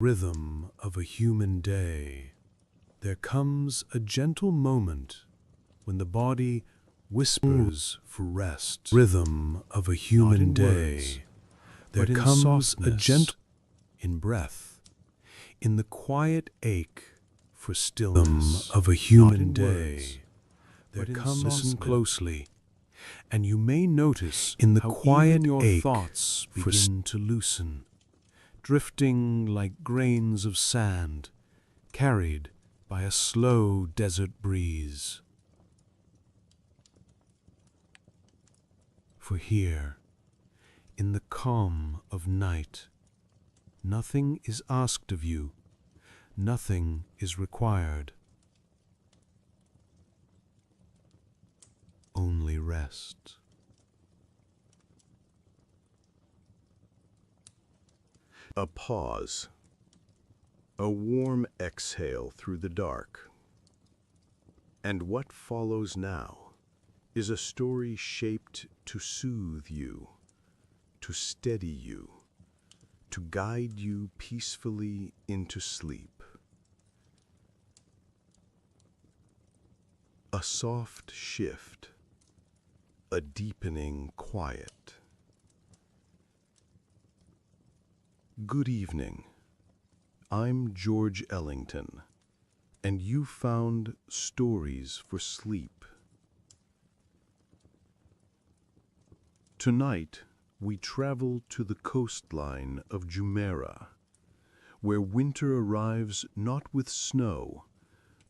Rhythm of a human day. There comes a gentle moment when the body whispers for rest. Rhythm of a human day. There comes a gentle in breath, in the quiet ache for stillness of a human day. There comes, listen closely, and you may notice in the quiet your thoughts begin to loosen, drifting like grains of sand carried by a slow desert breeze. For here, in the calm of night, nothing is asked of you, nothing is required. Only rest. A pause. A warm exhale through the dark. And what follows now is a story shaped to soothe you, to steady you, to guide you peacefully into sleep. A soft shift, a deepening quiet. Good evening. I'm George Ellington, and you found Stories for Sleep. Tonight, we travel to the coastline of Jumeirah, where winter arrives not with snow,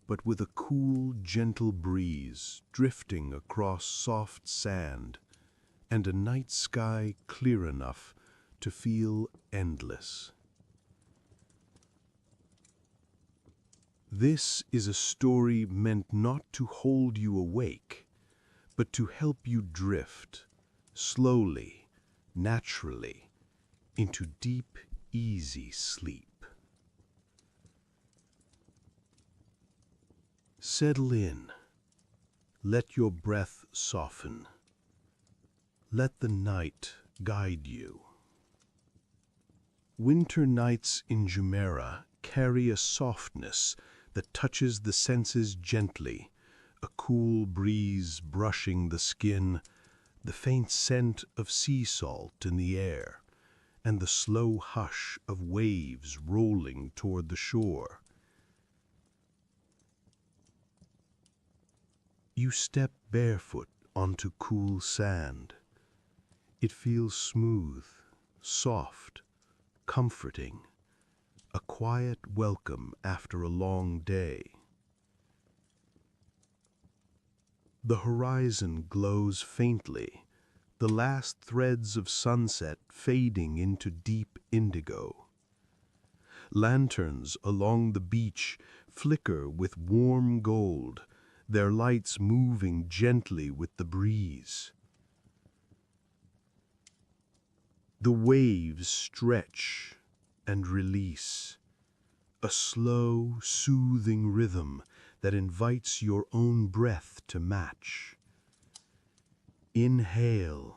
but with a cool, gentle breeze drifting across soft sand and a night sky clear enough to feel endless. This is a story meant not to hold you awake, but to help you drift, slowly, naturally, into deep, easy sleep. Settle in. Let your breath soften. Let the night guide you. Winter nights in Jumeirah carry a softness that touches the senses gently, a cool breeze brushing the skin, the faint scent of sea salt in the air, and the slow hush of waves rolling toward the shore. You step barefoot onto cool sand. It feels smooth, soft, comforting, a quiet welcome after a long day. The horizon glows faintly, the last threads of sunset fading into deep indigo. Lanterns along the beach flicker with warm gold, their lights moving gently with the breeze. The waves stretch and release, a slow, soothing rhythm that invites your own breath to match. Inhale,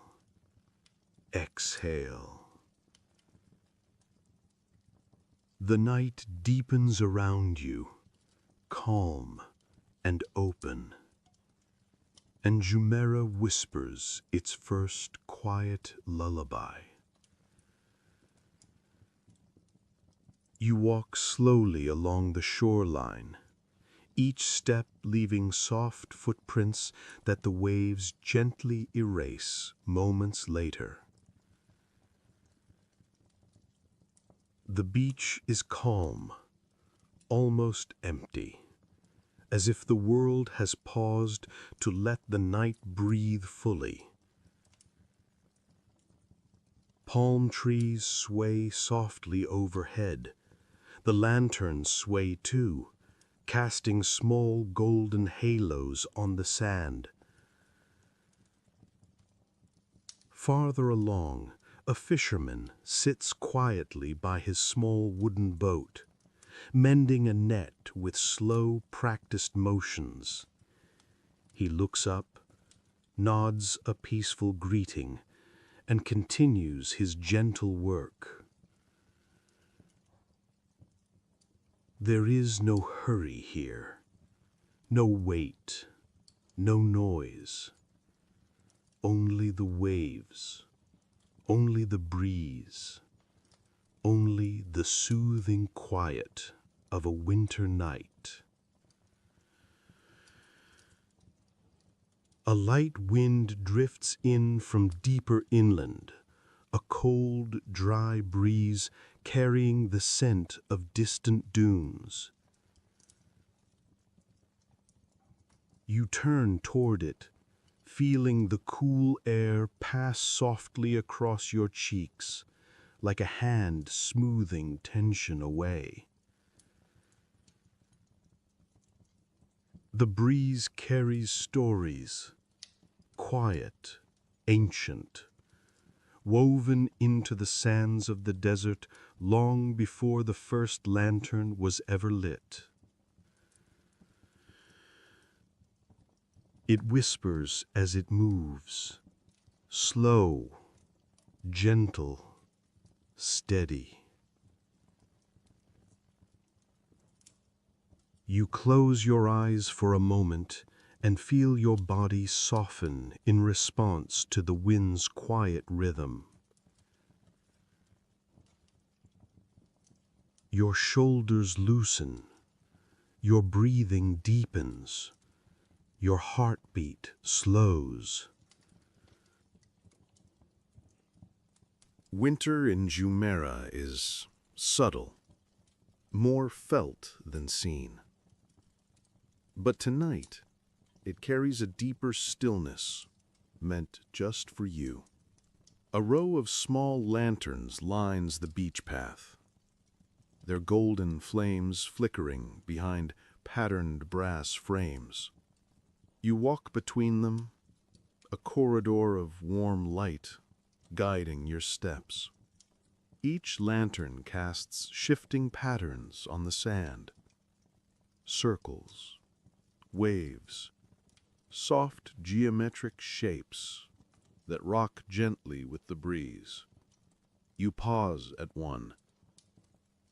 exhale. The night deepens around you, calm and open, and Jumeirah whispers its first quiet lullaby. You walk slowly along the shoreline, each step leaving soft footprints that the waves gently erase moments later. The beach is calm, almost empty, as if the world has paused to let the night breathe fully. Palm trees sway softly overhead. The lanterns sway too, casting small golden halos on the sand. Farther along, a fisherman sits quietly by his small wooden boat, mending a net with slow, practiced motions. He looks up, nods a peaceful greeting, and continues his gentle work. There is no hurry here, no wait, no noise. Only the waves, only the breeze, only the soothing quiet of a winter night. A light wind drifts in from deeper inland, a cold, dry breeze carrying the scent of distant dunes. You turn toward it, feeling the cool air pass softly across your cheeks, like a hand smoothing tension away. The breeze carries stories, quiet, ancient, woven into the sands of the desert long before the first lantern was ever lit. It whispers as it moves, slow, gentle, steady. You close your eyes for a moment and feel your body soften in response to the wind's quiet rhythm. Your shoulders loosen, your breathing deepens, your heartbeat slows. Winter in Jumeirah is subtle, more felt than seen. But tonight, it carries a deeper stillness, meant just for you. A row of small lanterns lines the beach path, their golden flames flickering behind patterned brass frames. You walk between them, a corridor of warm light guiding your steps. Each lantern casts shifting patterns on the sand, circles, waves, soft geometric shapes that rock gently with the breeze. You pause at one,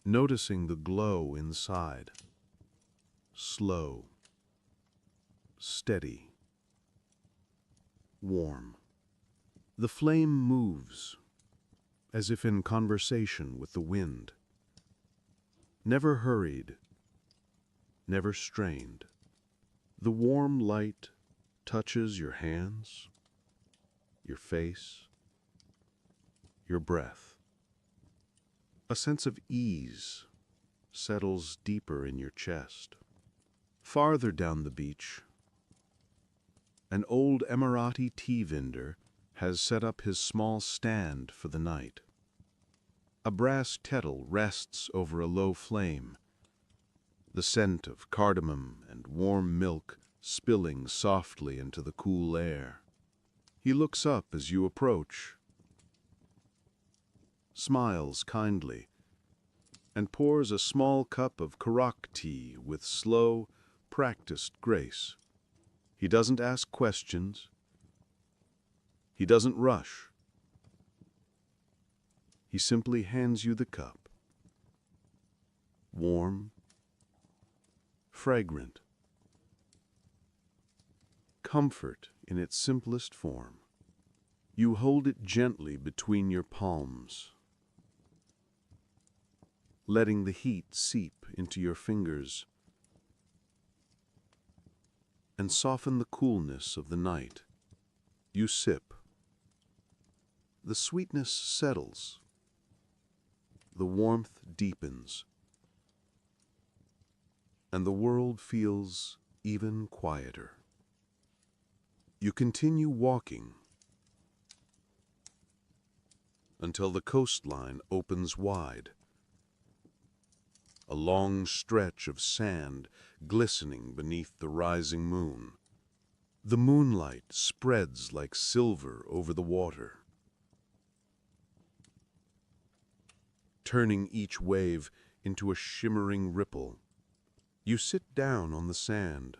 noticing the glow inside. Slow, steady, warm. The flame moves, as if in conversation with the wind. Never hurried, never strained. The warm light touches your hands, your face, your breath. A sense of ease settles deeper in your chest. Farther down the beach, an old Emirati tea vendor has set up his small stand for the night. A brass kettle rests over a low flame, the scent of cardamom and warm milk spilling softly into the cool air. He looks up as you approach, smiles kindly, and pours a small cup of karak tea with slow, practiced grace. He doesn't ask questions. He doesn't rush. He simply hands you the cup. Warm, fragrant. Comfort in its simplest form. You hold it gently between your palms, letting the heat seep into your fingers and soften the coolness of the night. You sip. The sweetness settles. The warmth deepens. And the world feels even quieter. You continue walking until the coastline opens wide. A long stretch of sand glistening beneath the rising moon. The moonlight spreads like silver over the water, turning each wave into a shimmering ripple. You sit down on the sand,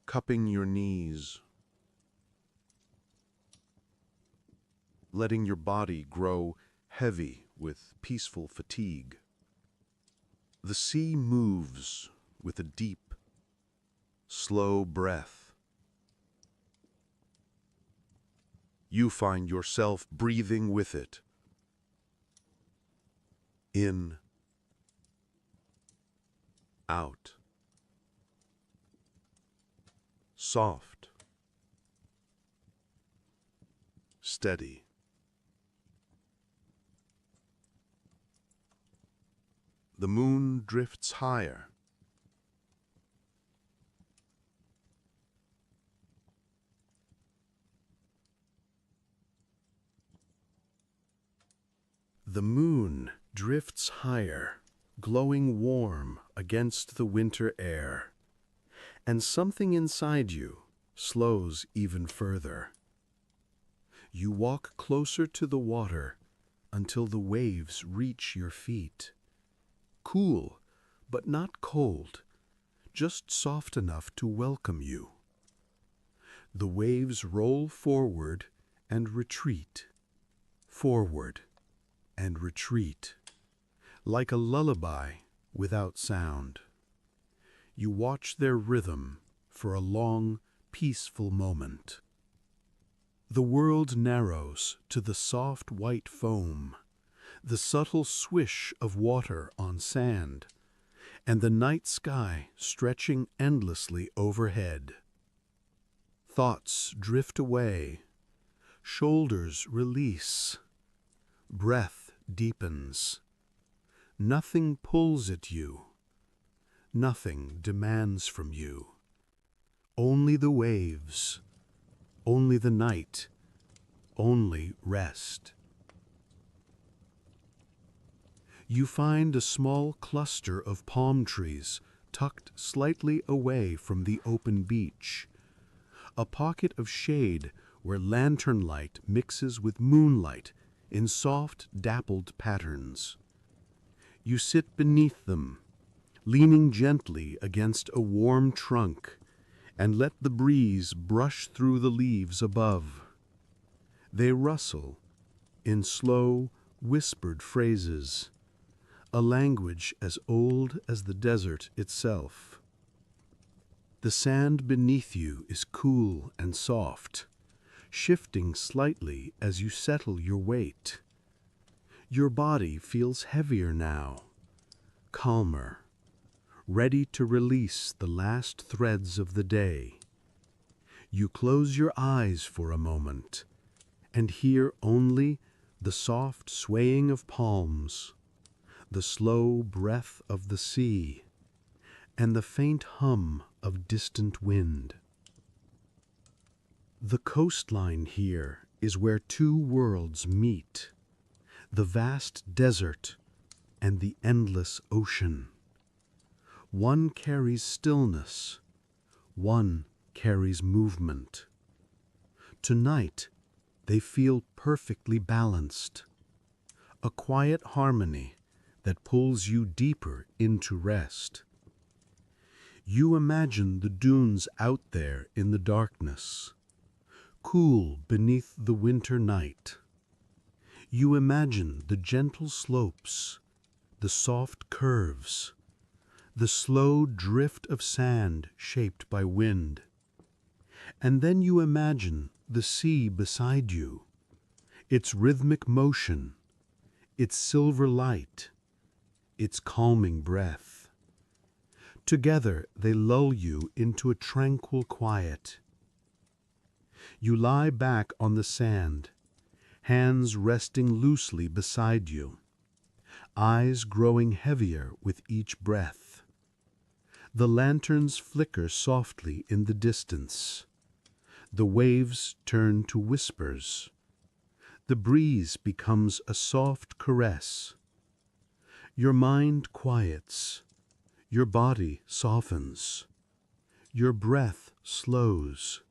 cupping your knees, letting your body grow heavy with peaceful fatigue. The sea moves with a deep, slow breath. You find yourself breathing with it. In, out, soft, steady. The moon drifts higher. The moon drifts higher, glowing warm against the winter air, and something inside you slows even further. You walk closer to the water until the waves reach your feet. Cool, but not cold, just soft enough to welcome you. The waves roll forward and retreat, forward and retreat, like a lullaby without sound. You watch their rhythm for a long, peaceful moment. The world narrows to the soft white foam, the subtle swish of water on sand, and the night sky stretching endlessly overhead. Thoughts drift away, shoulders release, breath deepens. Nothing pulls at you, nothing demands from you. Only the waves, only the night, only rest. You find a small cluster of palm trees tucked slightly away from the open beach, a pocket of shade where lantern light mixes with moonlight in soft, dappled patterns. You sit beneath them, leaning gently against a warm trunk, and let the breeze brush through the leaves above. They rustle in slow, whispered phrases, a language as old as the desert itself. The sand beneath you is cool and soft, shifting slightly as you settle your weight. Your body feels heavier now, calmer, ready to release the last threads of the day. You close your eyes for a moment and hear only the soft swaying of palms, the slow breath of the sea, and the faint hum of distant wind. The coastline here is where two worlds meet, the vast desert and the endless ocean. One carries stillness, one carries movement. Tonight, they feel perfectly balanced, a quiet harmony that pulls you deeper into rest. You imagine the dunes out there in the darkness, cool beneath the winter night. You imagine the gentle slopes, the soft curves, the slow drift of sand shaped by wind. And then you imagine the sea beside you, its rhythmic motion, its silver light, its calming breath. Together they lull you into a tranquil quiet. You lie back on the sand, hands resting loosely beside you, eyes growing heavier with each breath. The lanterns flicker softly in the distance. The waves turn to whispers. The breeze becomes a soft caress. Your mind quiets. Your body softens. Your breath slows.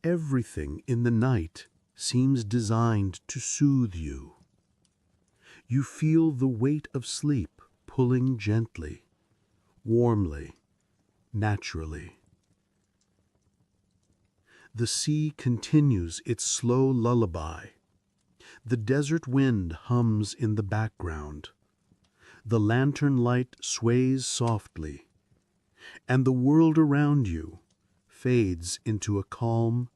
Everything in the night seems designed to soothe you. You feel the weight of sleep pulling gently, warmly, naturally. The sea continues its slow lullaby. The desert wind hums in the background. The lantern light sways softly, and the world around you fades into a calm,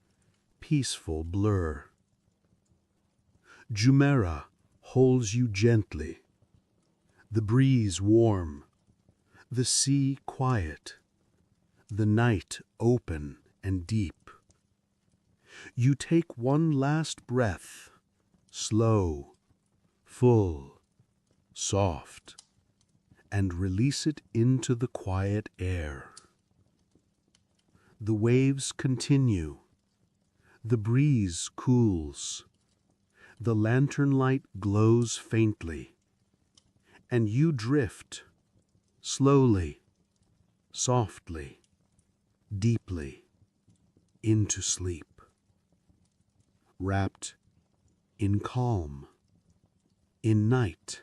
peaceful blur. Jumeirah holds you gently, the breeze warm, the sea quiet, the night open and deep. You take one last breath, slow, full, soft, and release it into the quiet air. The waves continue, the breeze cools, the lantern light glows faintly, and you drift, slowly, softly, deeply, into sleep, wrapped in calm, in night,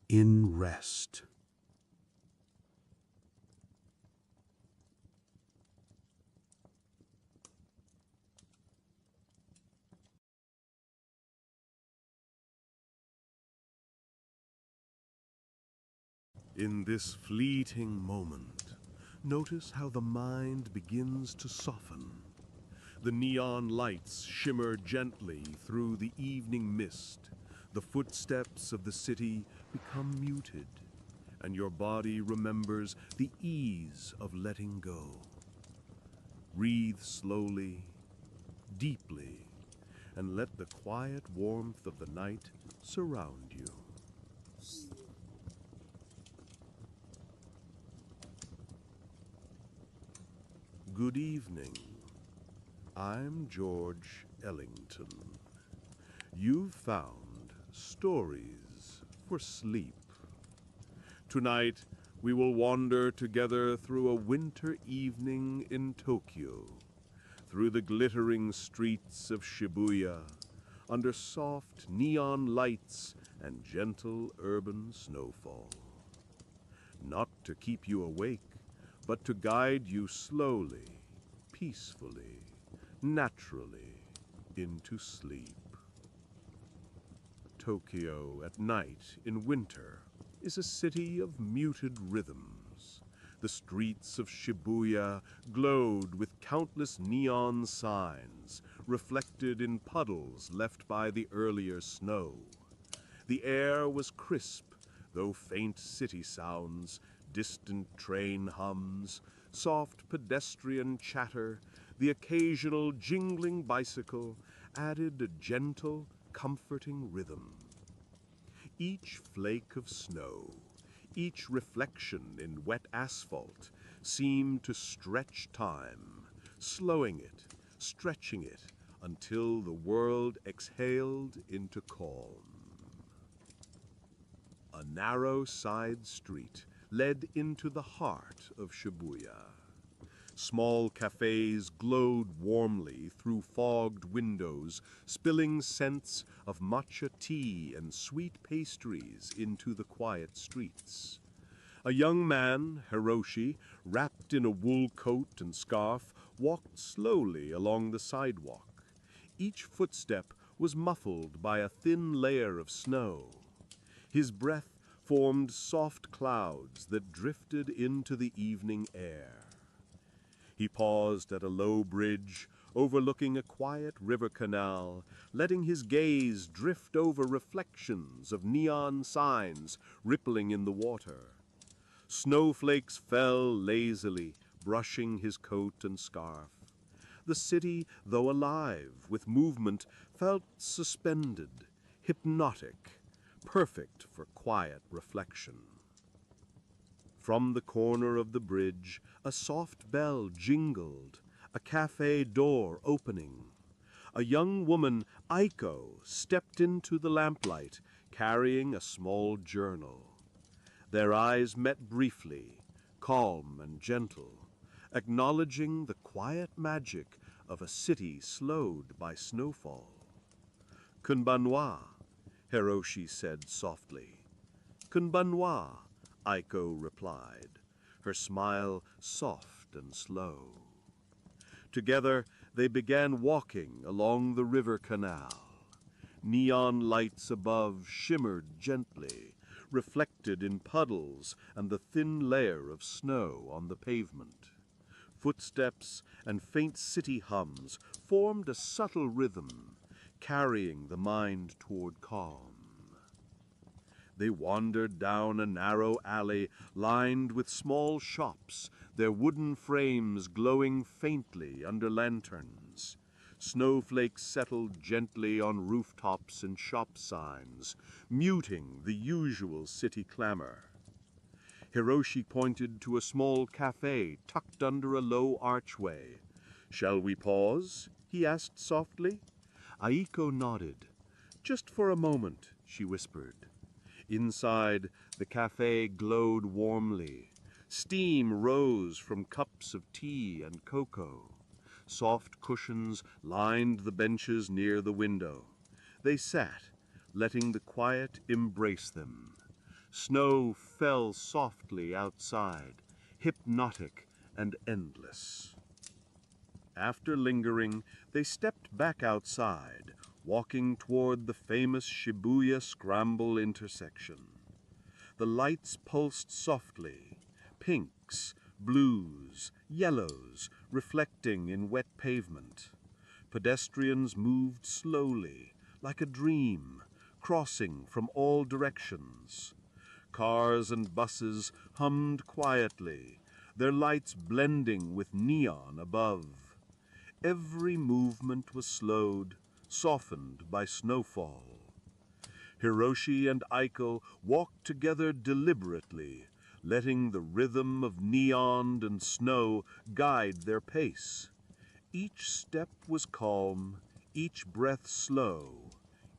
in rest. In this fleeting moment, notice how the mind begins to soften. The neon lights shimmer gently through the evening mist. The footsteps of the city become muted, and your body remembers the ease of letting go. Breathe slowly, deeply, and let the quiet warmth of the night surround you. Good evening. I'm George Ellington. You've found stories for sleep. Tonight, we will wander together through a winter evening in Tokyo, through the glittering streets of Shibuya, under soft neon lights and gentle urban snowfall. Not to keep you awake, but to guide you slowly, peacefully, naturally into sleep. Tokyo at night in winter is a city of muted rhythms. The streets of Shibuya glowed with countless neon signs, reflected in puddles left by the earlier snow. The air was crisp, though faint city sounds, distant train hums, soft pedestrian chatter, the occasional jingling bicycle added a gentle, comforting rhythm. Each flake of snow, each reflection in wet asphalt seemed to stretch time, slowing it, stretching it, until the world exhaled into calm. A narrow side street led into the heart of Shibuya. Small cafes glowed warmly through fogged windows, spilling scents of matcha tea and sweet pastries into the quiet streets. A young man, Hiroshi, wrapped in a wool coat and scarf, walked slowly along the sidewalk. Each footstep was muffled by a thin layer of snow. His breath formed soft clouds that drifted into the evening air. He paused at a low bridge overlooking a quiet river canal, letting his gaze drift over reflections of neon signs rippling in the water. Snowflakes fell lazily, brushing his coat and scarf. The city, though alive with movement, felt suspended, hypnotic, perfect for quiet reflection. From the corner of the bridge, a soft bell jingled, a cafe door opening. A young woman, Aiko, stepped into the lamplight, carrying a small journal. Their eyes met briefly, calm and gentle, acknowledging the quiet magic of a city slowed by snowfall. Konbanwa, Hiroshi said softly. Konbanwa, Aiko replied, her smile soft and slow. Together, they began walking along the river canal. Neon lights above shimmered gently, reflected in puddles and the thin layer of snow on the pavement. Footsteps and faint city hums formed a subtle rhythm, carrying the mind toward calm. They wandered down a narrow alley lined with small shops, their wooden frames glowing faintly under lanterns. Snowflakes settled gently on rooftops and shop signs, muting the usual city clamor. Hiroshi pointed to a small cafe tucked under a low archway. "Shall we pause?" he asked softly. Aiko nodded. "Just for a moment," she whispered. Inside, the cafe glowed warmly. Steam rose from cups of tea and cocoa. Soft cushions lined the benches near the window. They sat, letting the quiet embrace them. Snow fell softly outside, hypnotic and endless. After lingering, they stepped back outside, walking toward the famous Shibuya Scramble intersection. The lights pulsed softly, pinks, blues, yellows, reflecting in wet pavement. Pedestrians moved slowly, like a dream, crossing from all directions. Cars and buses hummed quietly, their lights blending with neon above. Every movement was slowed, softened by snowfall. Hiroshi and Aiko walked together deliberately, letting the rhythm of neon and snow guide their pace. Each step was calm, each breath slow,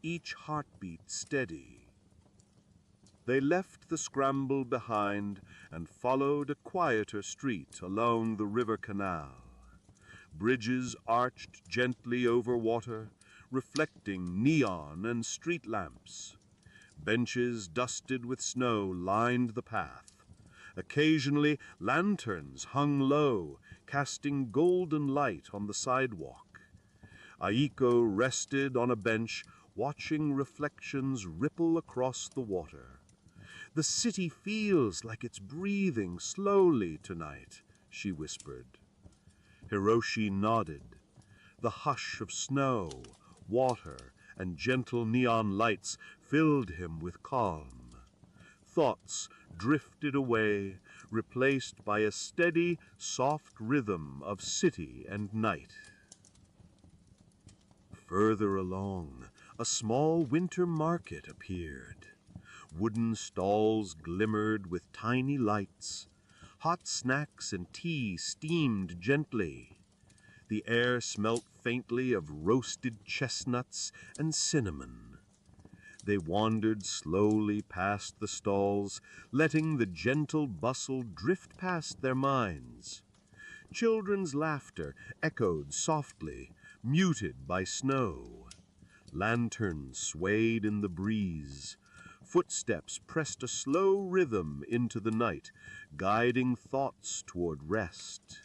each heartbeat steady. They left the scramble behind and followed a quieter street along the river canal. Bridges arched gently over water, reflecting neon and street lamps. Benches dusted with snow lined the path. Occasionally, lanterns hung low, casting golden light on the sidewalk. Aiko rested on a bench, watching reflections ripple across the water. "The city feels like it's breathing slowly tonight," she whispered. Hiroshi nodded. The hush of snow, water, and gentle neon lights filled him with calm. Thoughts drifted away, replaced by a steady, soft rhythm of city and night. Further along, a small winter market appeared. Wooden stalls glimmered with tiny lights. Hot snacks and tea steamed gently. The air smelt faintly of roasted chestnuts and cinnamon. They wandered slowly past the stalls, letting the gentle bustle drift past their minds. Children's laughter echoed softly, muted by snow. Lanterns swayed in the breeze. Footsteps pressed a slow rhythm into the night, guiding thoughts toward rest.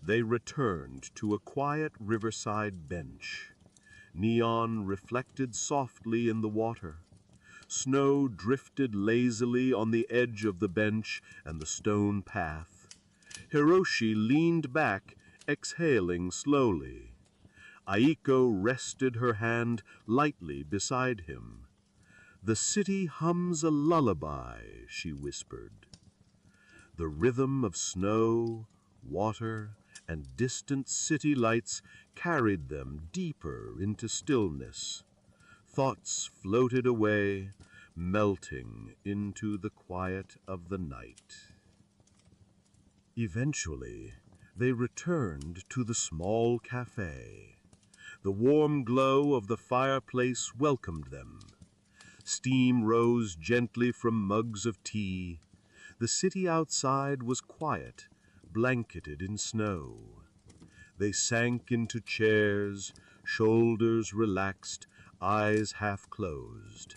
They returned to a quiet riverside bench. Neon reflected softly in the water. Snow drifted lazily on the edge of the bench and the stone path. Hiroshi leaned back, exhaling slowly. Aiko rested her hand lightly beside him. "The city hums a lullaby," she whispered. The rhythm of snow, water, and distant city lights carried them deeper into stillness. Thoughts floated away, melting into the quiet of the night. Eventually, they returned to the small cafe. The warm glow of the fireplace welcomed them. Steam rose gently from mugs of tea. The city outside was quiet, blanketed in snow. They sank into chairs, shoulders relaxed, eyes half closed.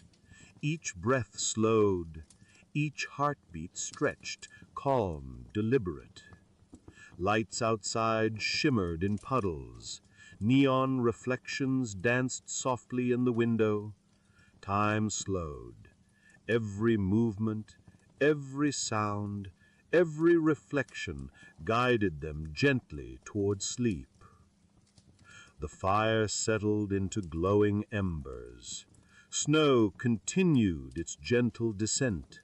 Each breath slowed, each heartbeat stretched, calm, deliberate. Lights outside shimmered in puddles. Neon reflections danced softly in the window. Time slowed. Every movement, every sound, every reflection guided them gently toward sleep. The fire settled into glowing embers. Snow continued its gentle descent.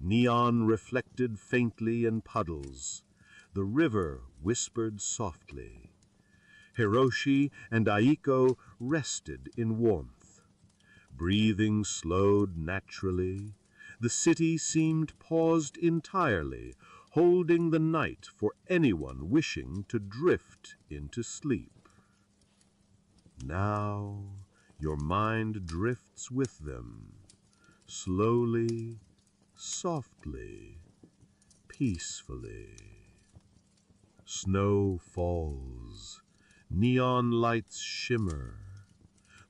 Neon reflected faintly in puddles. The river whispered softly. Hiroshi and Aiko rested in warmth. Breathing slowed naturally. The city seemed paused entirely, holding the night for anyone wishing to drift into sleep. Now your mind drifts with them, slowly, softly, peacefully. Snow falls, neon lights shimmer,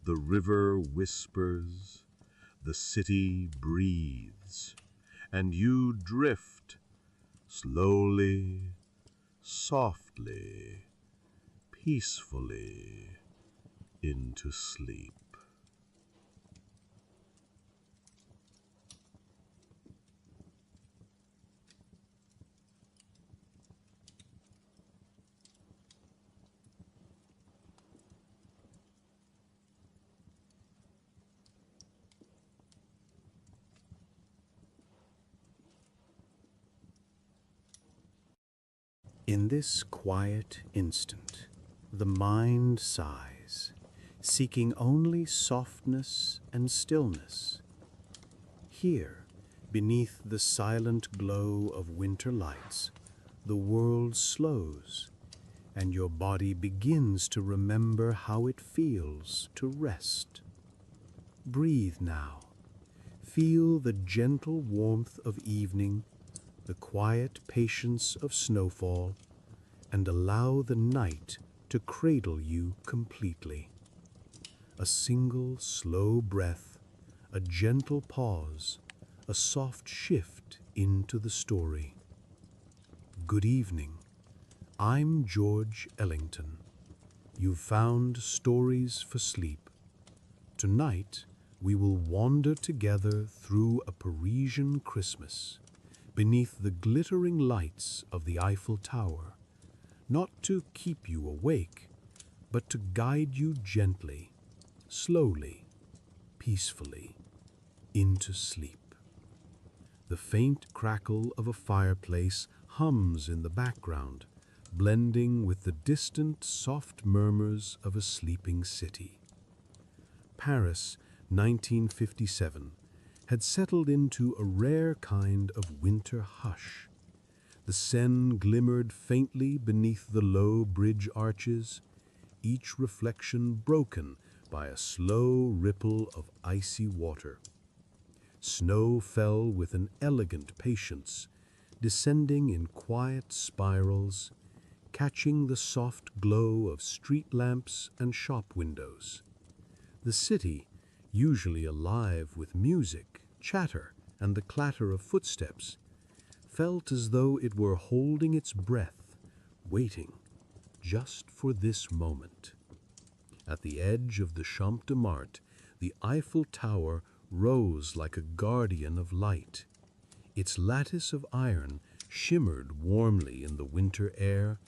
the river whispers, the city breathes, and you drift slowly, softly, peacefully into sleep. In this quiet instant, the mind sighs, seeking only softness and stillness. Here, beneath the silent glow of winter lights, the world slows, and your body begins to remember how it feels to rest. Breathe now. Feel the gentle warmth of evening, the quiet patience of snowfall, and allow the night to cradle you completely. A single slow breath, a gentle pause, a soft shift into the story. Good evening. I'm George Ellington. You've found Stories for Sleep. Tonight, we will wander together through a Parisian Christmas, beneath the glittering lights of the Eiffel Tower, not to keep you awake, but to guide you gently, slowly, peacefully, into sleep. The faint crackle of a fireplace hums in the background, blending with the distant soft murmurs of a sleeping city. Paris, 1957, had settled into a rare kind of winter hush. The Seine glimmered faintly beneath the low bridge arches, each reflection broken by a slow ripple of icy water. Snow fell with an elegant patience, descending in quiet spirals, catching the soft glow of street lamps and shop windows. The city, usually alive with music, chatter, and the clatter of footsteps, felt as though it were holding its breath, waiting just for this moment. At the edge of the Champ de Mars, the Eiffel Tower rose like a guardian of light. Its lattice of iron shimmered warmly in the winter air,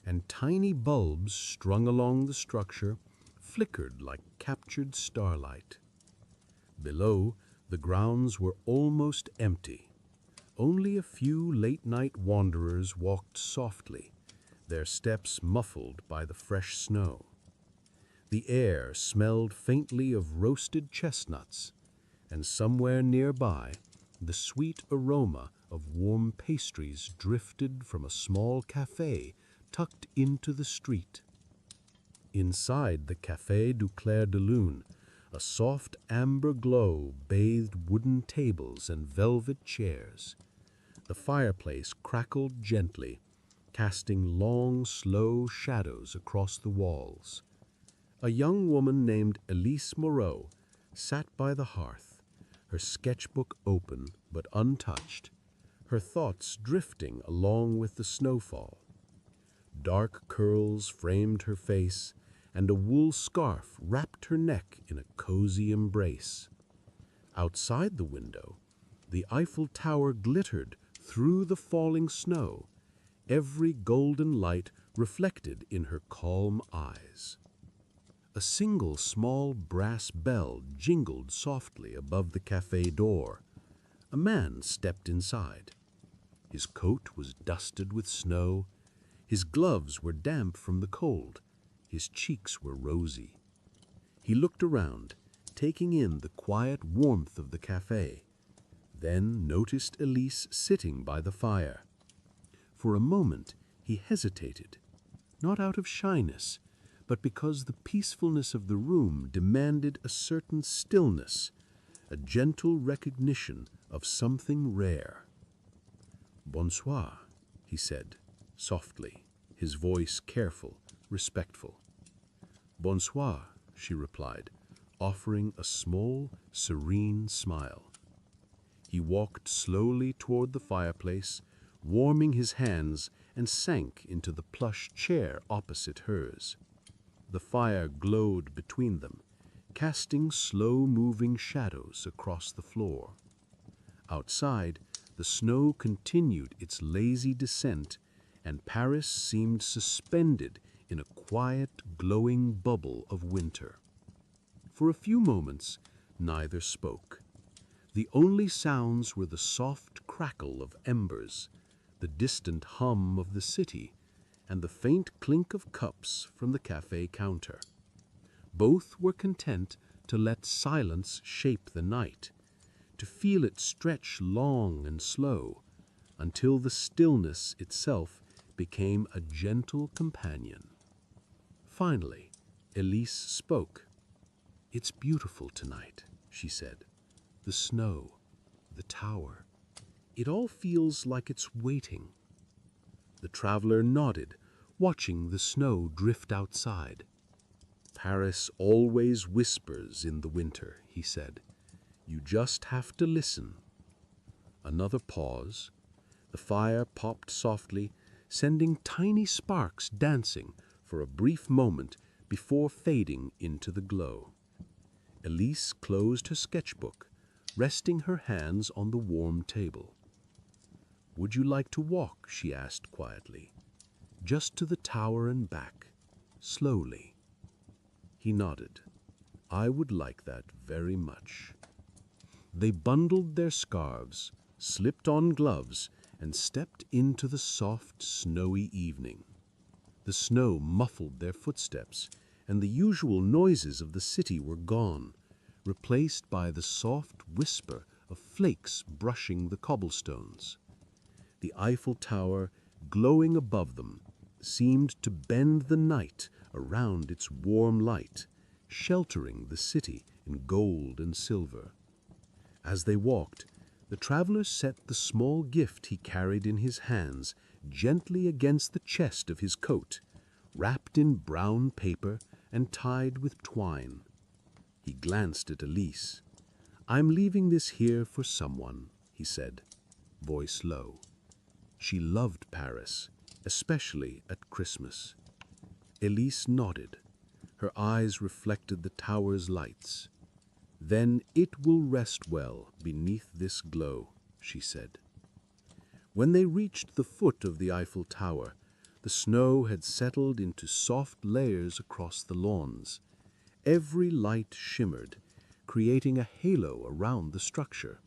and tiny bulbs strung along the structure flickered like captured starlight. Below, the grounds were almost empty. Only a few late-night wanderers walked softly, their steps muffled by the fresh snow. The air smelled faintly of roasted chestnuts, and somewhere nearby, the sweet aroma of warm pastries drifted from a small cafe tucked into the street. Inside the Café du Clair de Lune, a soft amber glow bathed wooden tables and velvet chairs. The fireplace crackled gently, casting long, slow shadows across the walls. A young woman named Elise Moreau sat by the hearth, her sketchbook open but untouched, her thoughts drifting along with the snowfall. Dark curls framed her face, and a wool scarf wrapped her neck in a cozy embrace. Outside the window, the Eiffel Tower glittered through the falling snow, every golden light reflected in her calm eyes. A single small brass bell jingled softly above the cafe door. A man stepped inside. His coat was dusted with snow, his gloves were damp from the cold, his cheeks were rosy. He looked around, taking in the quiet warmth of the cafe, then noticed Elise sitting by the fire. For a moment he hesitated, not out of shyness, but because the peacefulness of the room demanded a certain stillness, a gentle recognition of something rare. "Bonsoir," he said, softly, his voice careful, respectful. "Bonsoir," she replied, offering a small, serene smile. He walked slowly toward the fireplace, warming his hands, and sank into the plush chair opposite hers. The fire glowed between them, casting slow-moving shadows across the floor. Outside, the snow continued its lazy descent, and Paris seemed suspended in a quiet, glowing bubble of winter. For a few moments, neither spoke. The only sounds were the soft crackle of embers, the distant hum of the city, and the faint clink of cups from the cafe counter. Both were content to let silence shape the night, to feel it stretch long and slow, until the stillness itself became a gentle companion. Finally, Elise spoke. "It's beautiful tonight," she said. "The snow, the tower, it all feels like it's waiting." The traveler nodded, watching the snow drift outside. "Paris always whispers in the winter," he said. "You just have to listen." Another pause. The fire popped softly, sending tiny sparks dancing for a brief moment before fading into the glow. Elise closed her sketchbook, resting her hands on the warm table. "Would you like to walk?" she asked quietly. "Just to the tower and back, slowly." He nodded. "I would like that very much." They bundled their scarves, slipped on gloves, and stepped into the soft, snowy evening. The snow muffled their footsteps, and the usual noises of the city were gone, replaced by the soft whisper of flakes brushing the cobblestones. The Eiffel Tower, glowing above them, seemed to bend the night around its warm light, sheltering the city in gold and silver. As they walked, the traveler set the small gift he carried in his hands gently against the chest of his coat, wrapped in brown paper and tied with twine. He glanced at Elise. "I'm leaving this here for someone," he said, voice low. She loved Paris, especially at Christmas. Elise nodded. Her eyes reflected the tower's lights. "Then it will rest well beneath this glow," she said. When they reached the foot of the Eiffel Tower, the snow had settled into soft layers across the lawns. Every light shimmered, creating a halo around the structure.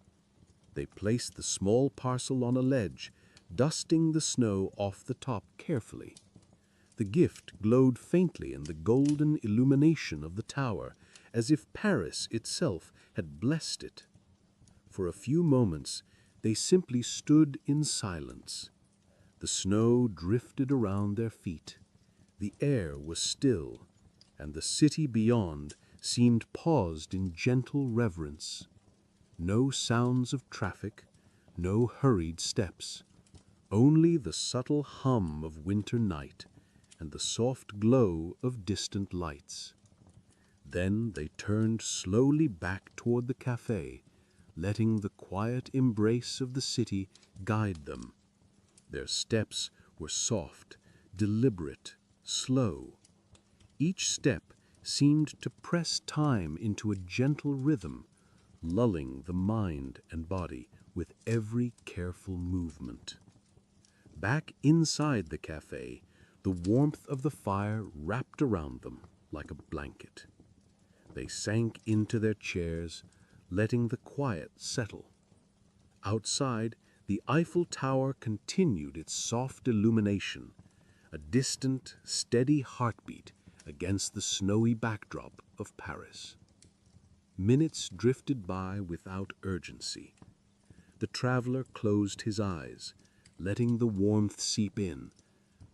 They placed the small parcel on a ledge, dusting the snow off the top carefully. The gift glowed faintly in the golden illumination of the tower, as if Paris itself had blessed it. For a few moments, they simply stood in silence. The snow drifted around their feet. The air was still, and the city beyond seemed paused in gentle reverence. No sounds of traffic, no hurried steps. Only the subtle hum of winter night and the soft glow of distant lights. Then they turned slowly back toward the cafe, letting the quiet embrace of the city guide them. Their steps were soft, deliberate, slow. Each step seemed to press time into a gentle rhythm, lulling the mind and body with every careful movement. Back inside the cafe, the warmth of the fire wrapped around them like a blanket. They sank into their chairs, letting the quiet settle. Outside, the Eiffel Tower continued its soft illumination, a distant, steady heartbeat against the snowy backdrop of Paris. Minutes drifted by without urgency. The traveler closed his eyes, letting the warmth seep in,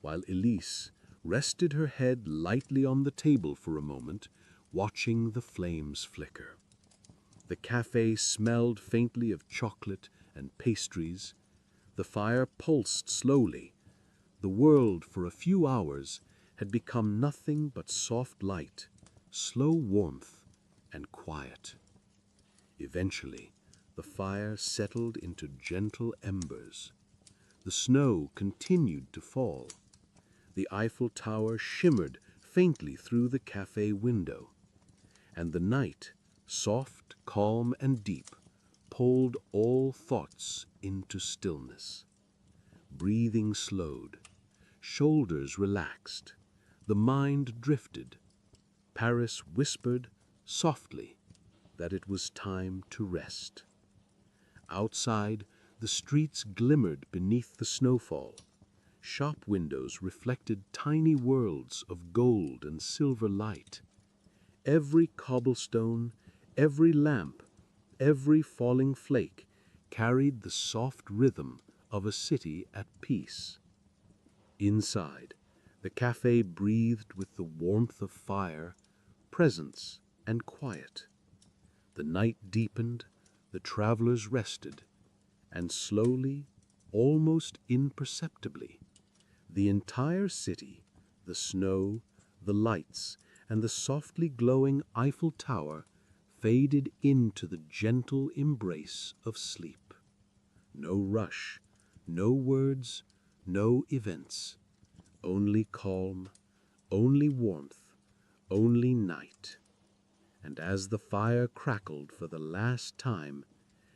while Elise rested her head lightly on the table for a moment, watching the flames flicker. The cafe smelled faintly of chocolate and pastries. The fire pulsed slowly. The world for a few hours had become nothing but soft light, slow warmth, and quiet. Eventually, the fire settled into gentle embers. The snow continued to fall. The Eiffel Tower shimmered faintly through the cafe window, and the night, soft, calm, and deep, pulled all thoughts into stillness. Breathing slowed, shoulders relaxed, the mind drifted. Paris whispered softly that it was time to rest. Outside, the streets glimmered beneath the snowfall. Shop windows reflected tiny worlds of gold and silver light. Every cobblestone, every lamp, every falling flake carried the soft rhythm of a city at peace. Inside, the cafe breathed with the warmth of fire, presence, and quiet. The night deepened, the travelers rested, and slowly, almost imperceptibly, the entire city, the snow, the lights, and the softly glowing Eiffel Tower faded into the gentle embrace of sleep. No rush, no words, no events, only calm, only warmth, only night. And as the fire crackled for the last time,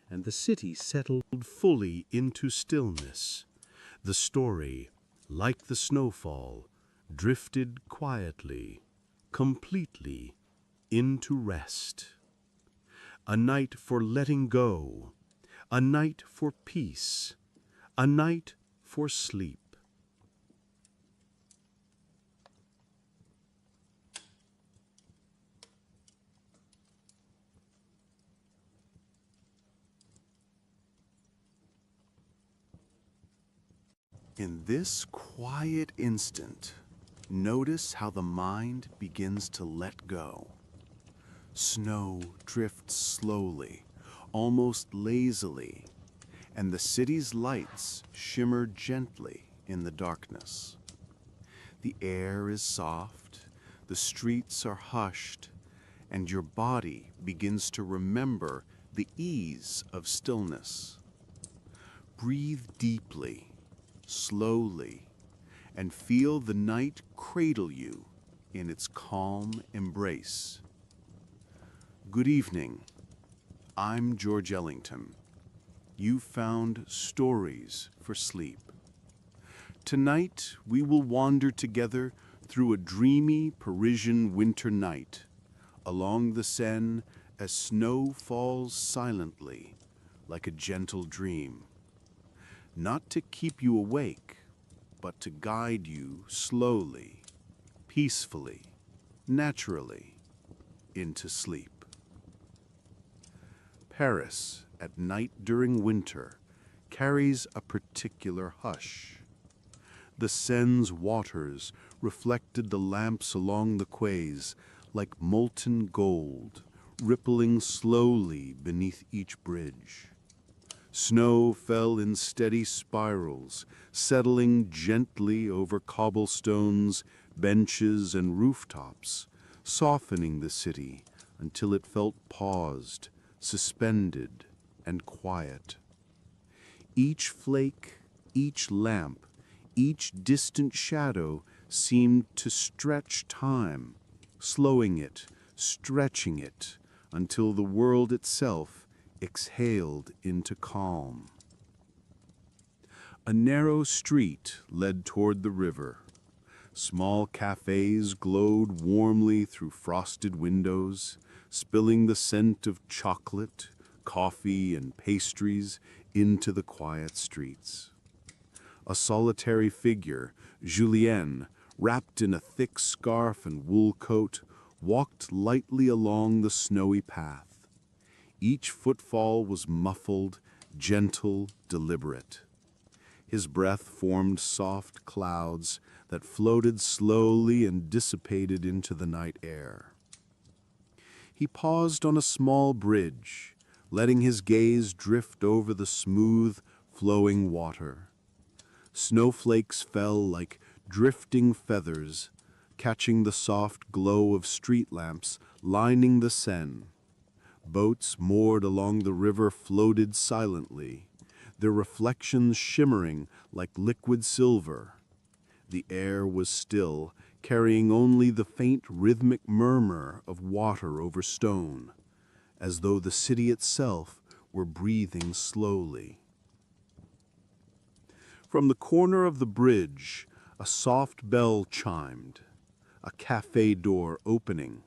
and the city settled fully into stillness, the story, like the snowfall, drifted quietly, completely into rest. A night for letting go, a night for peace, a night for sleep. In this quiet instant, notice how the mind begins to let go. Snow drifts slowly, almost lazily, and the city's lights shimmer gently in the darkness. The air is soft, the streets are hushed, and your body begins to remember the ease of stillness. Breathe deeply, slowly, and feel the night cradle you in its calm embrace. Good evening. I'm George Ellington. You found Stories for Sleep. Tonight, we will wander together through a dreamy Parisian winter night, along the Seine as snow falls silently, like a gentle dream. Not to keep you awake, but to guide you slowly, peacefully, naturally, into sleep. Paris at night during winter carries a particular hush. The Seine's waters reflected the lamps along the quays like molten gold, rippling slowly beneath each bridge. Snow fell in steady spirals, settling gently over cobblestones, benches, and rooftops, softening the city until it felt paused, suspended, and quiet. Each flake, each lamp, each distant shadow seemed to stretch time, slowing it, stretching it, until the world itself exhaled into calm. A narrow street led toward the river. Small cafes glowed warmly through frosted windows, spilling the scent of chocolate, coffee, and pastries into the quiet streets. A solitary figure, Julien, wrapped in a thick scarf and wool coat, walked lightly along the snowy path. Each footfall was muffled, gentle, deliberate. His breath formed soft clouds that floated slowly and dissipated into the night air. He paused on a small bridge, letting his gaze drift over the smooth, flowing water. Snowflakes fell like drifting feathers, catching the soft glow of street lamps lining the Seine. Boats moored along the river floated silently, their reflections shimmering like liquid silver. The air was still, carrying only the faint rhythmic murmur of water over stone, as though the city itself were breathing slowly. From the corner of the bridge, a soft bell chimed, a cafe door opening.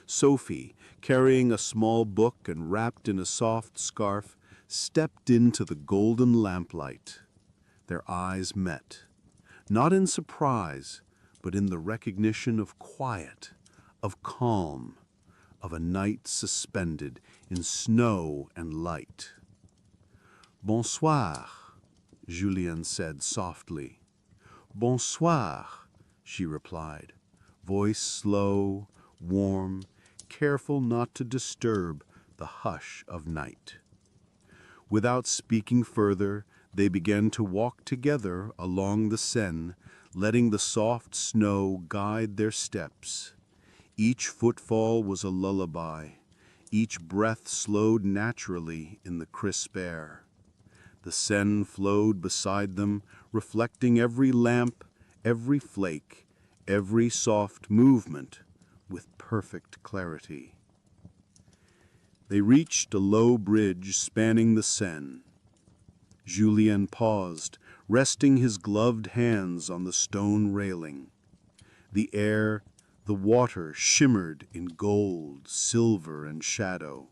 Sophie, carrying a small book and wrapped in a soft scarf, stepped into the golden lamplight. Their eyes met, not in surprise, but in the recognition of quiet, of calm, of a night suspended in snow and light. "Bonsoir," Julien said softly. "Bonsoir," she replied, voice slow, warm, careful not to disturb the hush of night. Without speaking further, they began to walk together along the Seine, letting the soft snow guide their steps. Each footfall was a lullaby. Each breath slowed naturally in the crisp air. The Seine flowed beside them, reflecting every lamp, every flake, every soft movement with perfect clarity. They reached a low bridge spanning the Seine. Julien paused, resting his gloved hands on the stone railing. The air, the water shimmered in gold, silver, and shadow.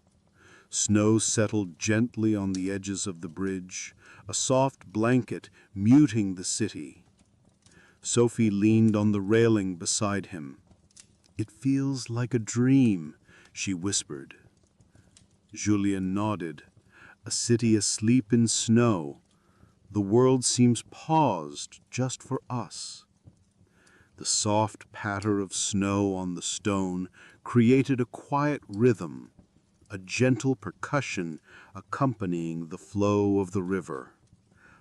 Snow settled gently on the edges of the bridge, a soft blanket muting the city. Sophie leaned on the railing beside him. "It feels like a dream," she whispered. Julien nodded. "A city asleep in snow. The world seems paused just for us." The soft patter of snow on the stone created a quiet rhythm, a gentle percussion accompanying the flow of the river.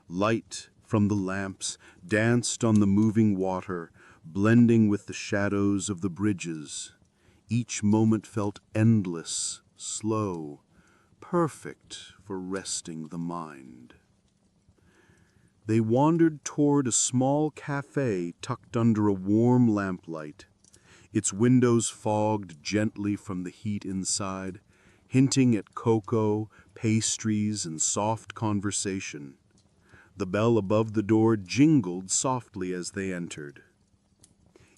Light from the lamps danced on the moving water, blending with the shadows of the bridges. Each moment felt endless, slow, perfect for resting the mind. They wandered toward a small cafe tucked under a warm lamplight, its windows fogged gently from the heat inside, hinting at cocoa, pastries, and soft conversation. The bell above the door jingled softly as they entered.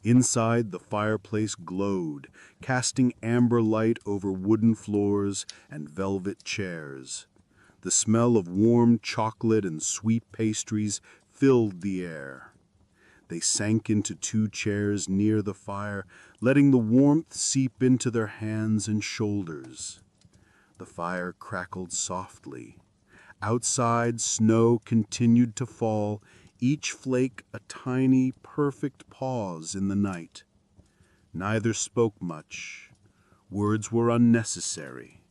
Inside, the fireplace glowed, casting amber light over wooden floors and velvet chairs. The smell of warm chocolate and sweet pastries filled the air. They sank into two chairs near the fire, letting the warmth seep into their hands and shoulders. The fire crackled softly. Outside, snow continued to fall, each flake a tiny, perfect pause in the night. Neither spoke much. Words were unnecessary.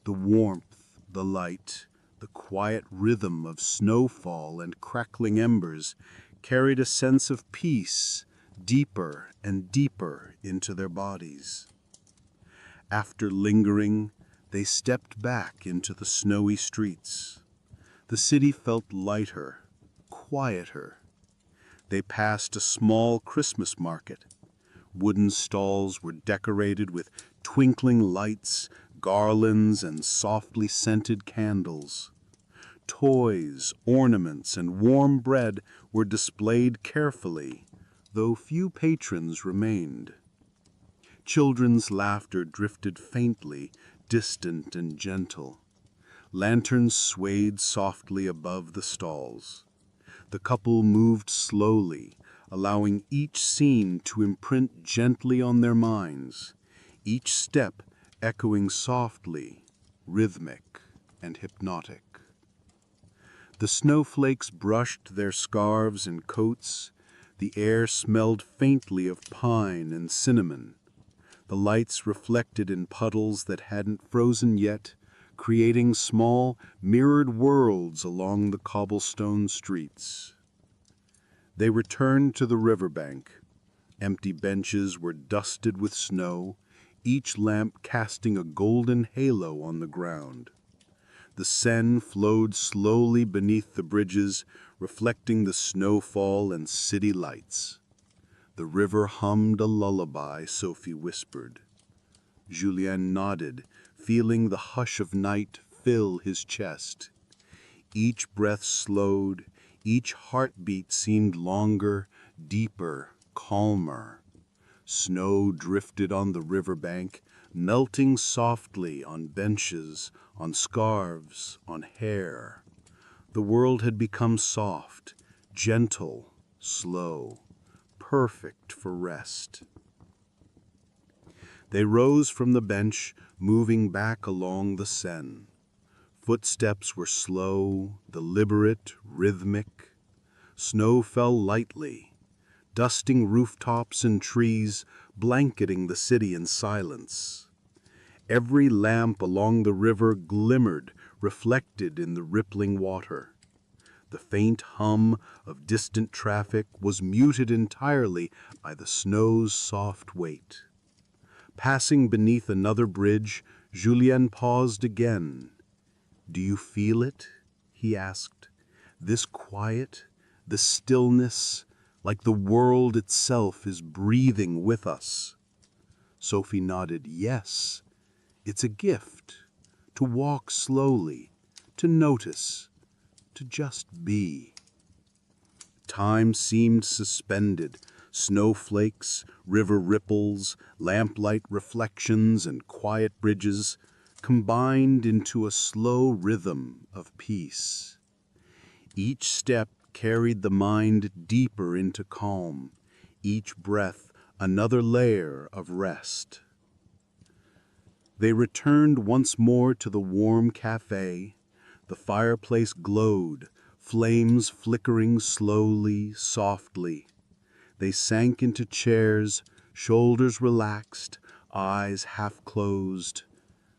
The warmth, the light, the quiet rhythm of snowfall and crackling embers carried a sense of peace deeper and deeper into their bodies. After lingering, they stepped back into the snowy streets. The city felt lighter, quieter. They passed a small Christmas market. Wooden stalls were decorated with twinkling lights, garlands, and softly scented candles. Toys, ornaments, and warm bread were displayed carefully, though few patrons remained. Children's laughter drifted faintly, distant and gentle. Lanterns swayed softly above the stalls. The couple moved slowly, allowing each scene to imprint gently on their minds, each step echoing softly, rhythmic and hypnotic. The snowflakes brushed their scarves and coats. The air smelled faintly of pine and cinnamon. The lights reflected in puddles that hadn't frozen yet, creating small, mirrored worlds along the cobblestone streets. They returned to the riverbank. Empty benches were dusted with snow, each lamp casting a golden halo on the ground. The Seine flowed slowly beneath the bridges, reflecting the snowfall and city lights. The river hummed a lullaby, Sophie whispered. Julien nodded, feeling the hush of night fill his chest. Each breath slowed, each heartbeat seemed longer, deeper, calmer. Snow drifted on the riverbank, melting softly on benches, on scarves, on hair. The world had become soft, gentle, slow, perfect for rest. They rose from the bench, moving back along the Seine. Footsteps were slow, deliberate, rhythmic. Snow fell lightly, dusting rooftops and trees, blanketing the city in silence. Every lamp along the river glimmered, reflected in the rippling water. The faint hum of distant traffic was muted entirely by the snow's soft weight. Passing beneath another bridge, Julien paused again. "Do you feel it?" he asked. "This quiet, this stillness, like the world itself is breathing with us." Sophie nodded. "Yes, it's a gift, to walk slowly, to notice, to just be." Time seemed suspended. Snowflakes, river ripples, lamplight reflections, and quiet bridges combined into a slow rhythm of peace. Each step carried the mind deeper into calm, each breath another layer of rest. They returned once more to the warm cafe. The fireplace glowed, flames flickering slowly, softly. They sank into chairs, shoulders relaxed, eyes half closed.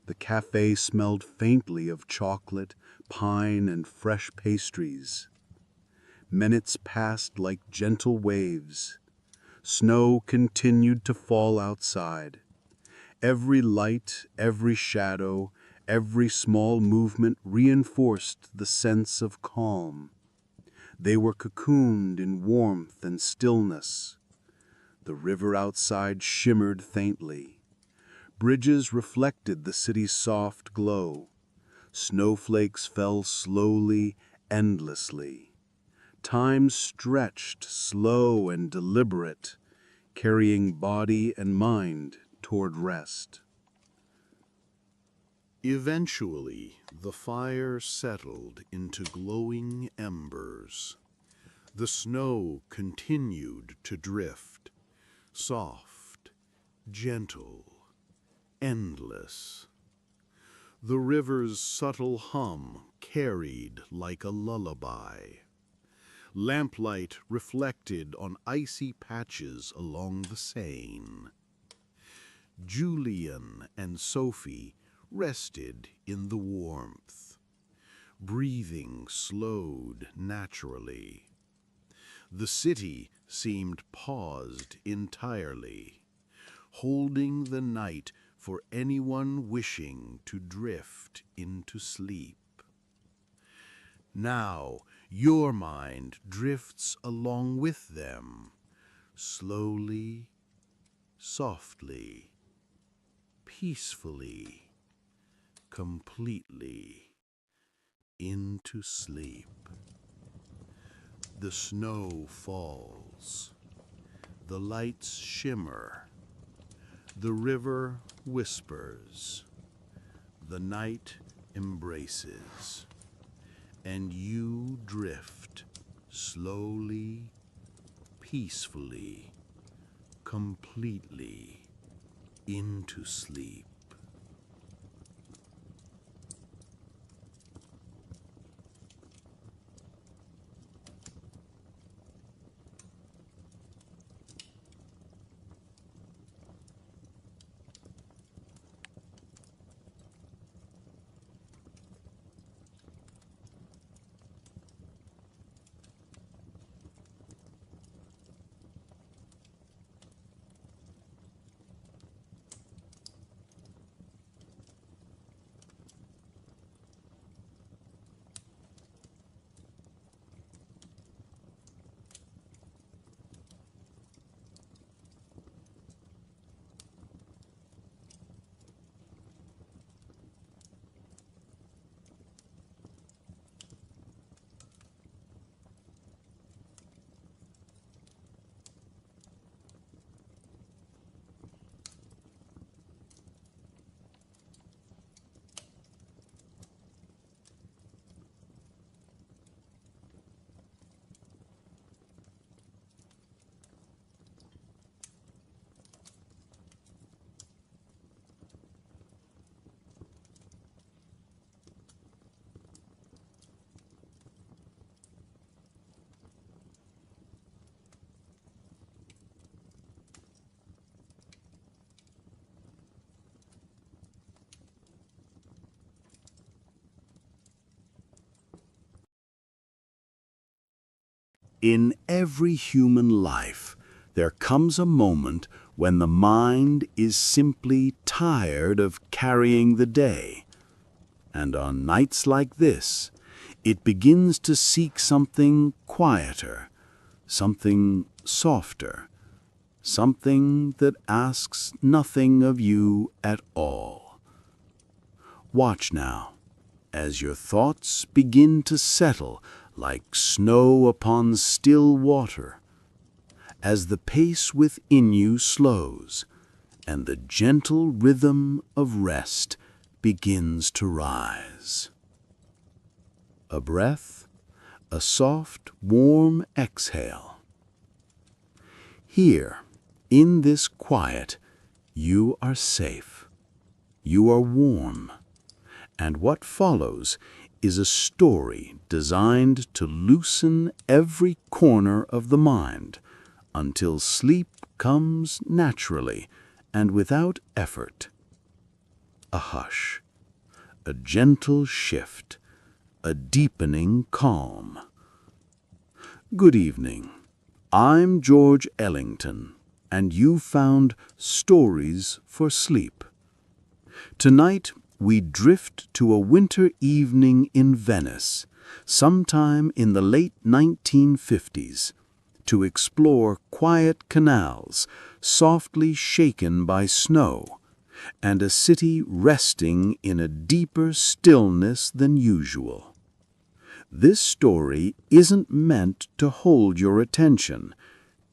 The cafe smelled faintly of chocolate, pine, and fresh pastries. Minutes passed like gentle waves. Snow continued to fall outside. Every light, every shadow, every small movement reinforced the sense of calm. They were cocooned in warmth and stillness. The river outside shimmered faintly. Bridges reflected the city's soft glow. Snowflakes fell slowly, endlessly. Time stretched, slow and deliberate, carrying body and mind toward rest. Eventually, the fire settled into glowing embers. The snow continued to drift, soft, gentle, endless. The river's subtle hum carried like a lullaby. Lamplight reflected on icy patches along the Seine. Julien and Sophie rested in the warmth. Breathing slowed naturally. The city seemed paused entirely, holding the night for anyone wishing to drift into sleep. Now your mind drifts along with them, slowly, softly, peacefully, completely into sleep. The snow falls, the lights shimmer, the river whispers, the night embraces, and you drift slowly, peacefully, completely into sleep. In every human life, there comes a moment when the mind is simply tired of carrying the day. And on nights like this, it begins to seek something quieter, something softer, something that asks nothing of you at all. Watch now, as your thoughts begin to settle like snow upon still water, as the pace within you slows, and the gentle rhythm of rest begins to rise. A breath, a soft, warm exhale. Here, in this quiet, you are safe, you are warm, and what follows is a story designed to loosen every corner of the mind until sleep comes naturally and without effort. A hush, a gentle shift, a deepening calm. Good evening. I'm George Ellington, and you found Stories for Sleep. Tonight, we drift to a winter evening in Venice, sometime in the late 1950s, to explore quiet canals softly shaken by snow, and a city resting in a deeper stillness than usual. This story isn't meant to hold your attention.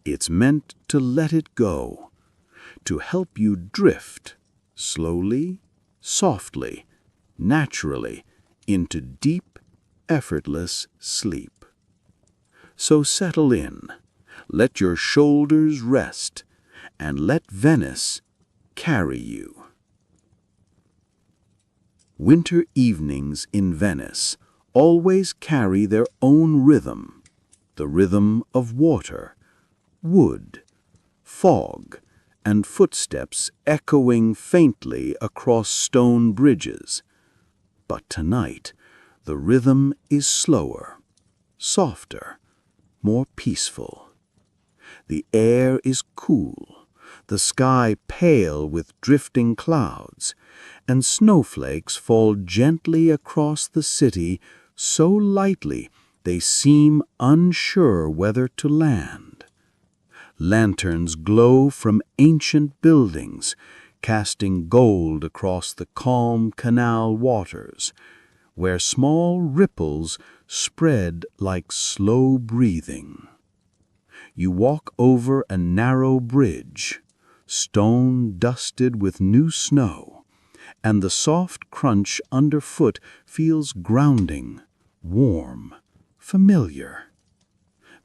It's meant to let it go, to help you drift slowly, softly, naturally, into deep, effortless sleep. So settle in, let your shoulders rest, and let Venice carry you. Winter evenings in Venice always carry their own rhythm, the rhythm of water, wood, fog, and footsteps echoing faintly across stone bridges. But tonight, the rhythm is slower, softer, more peaceful. The air is cool, the sky pale with drifting clouds, and snowflakes fall gently across the city so lightly they seem unsure whether to land. Lanterns glow from ancient buildings, casting gold across the calm canal waters, where small ripples spread like slow breathing. You walk over a narrow bridge, stone dusted with new snow, and the soft crunch underfoot feels grounding, warm, familiar.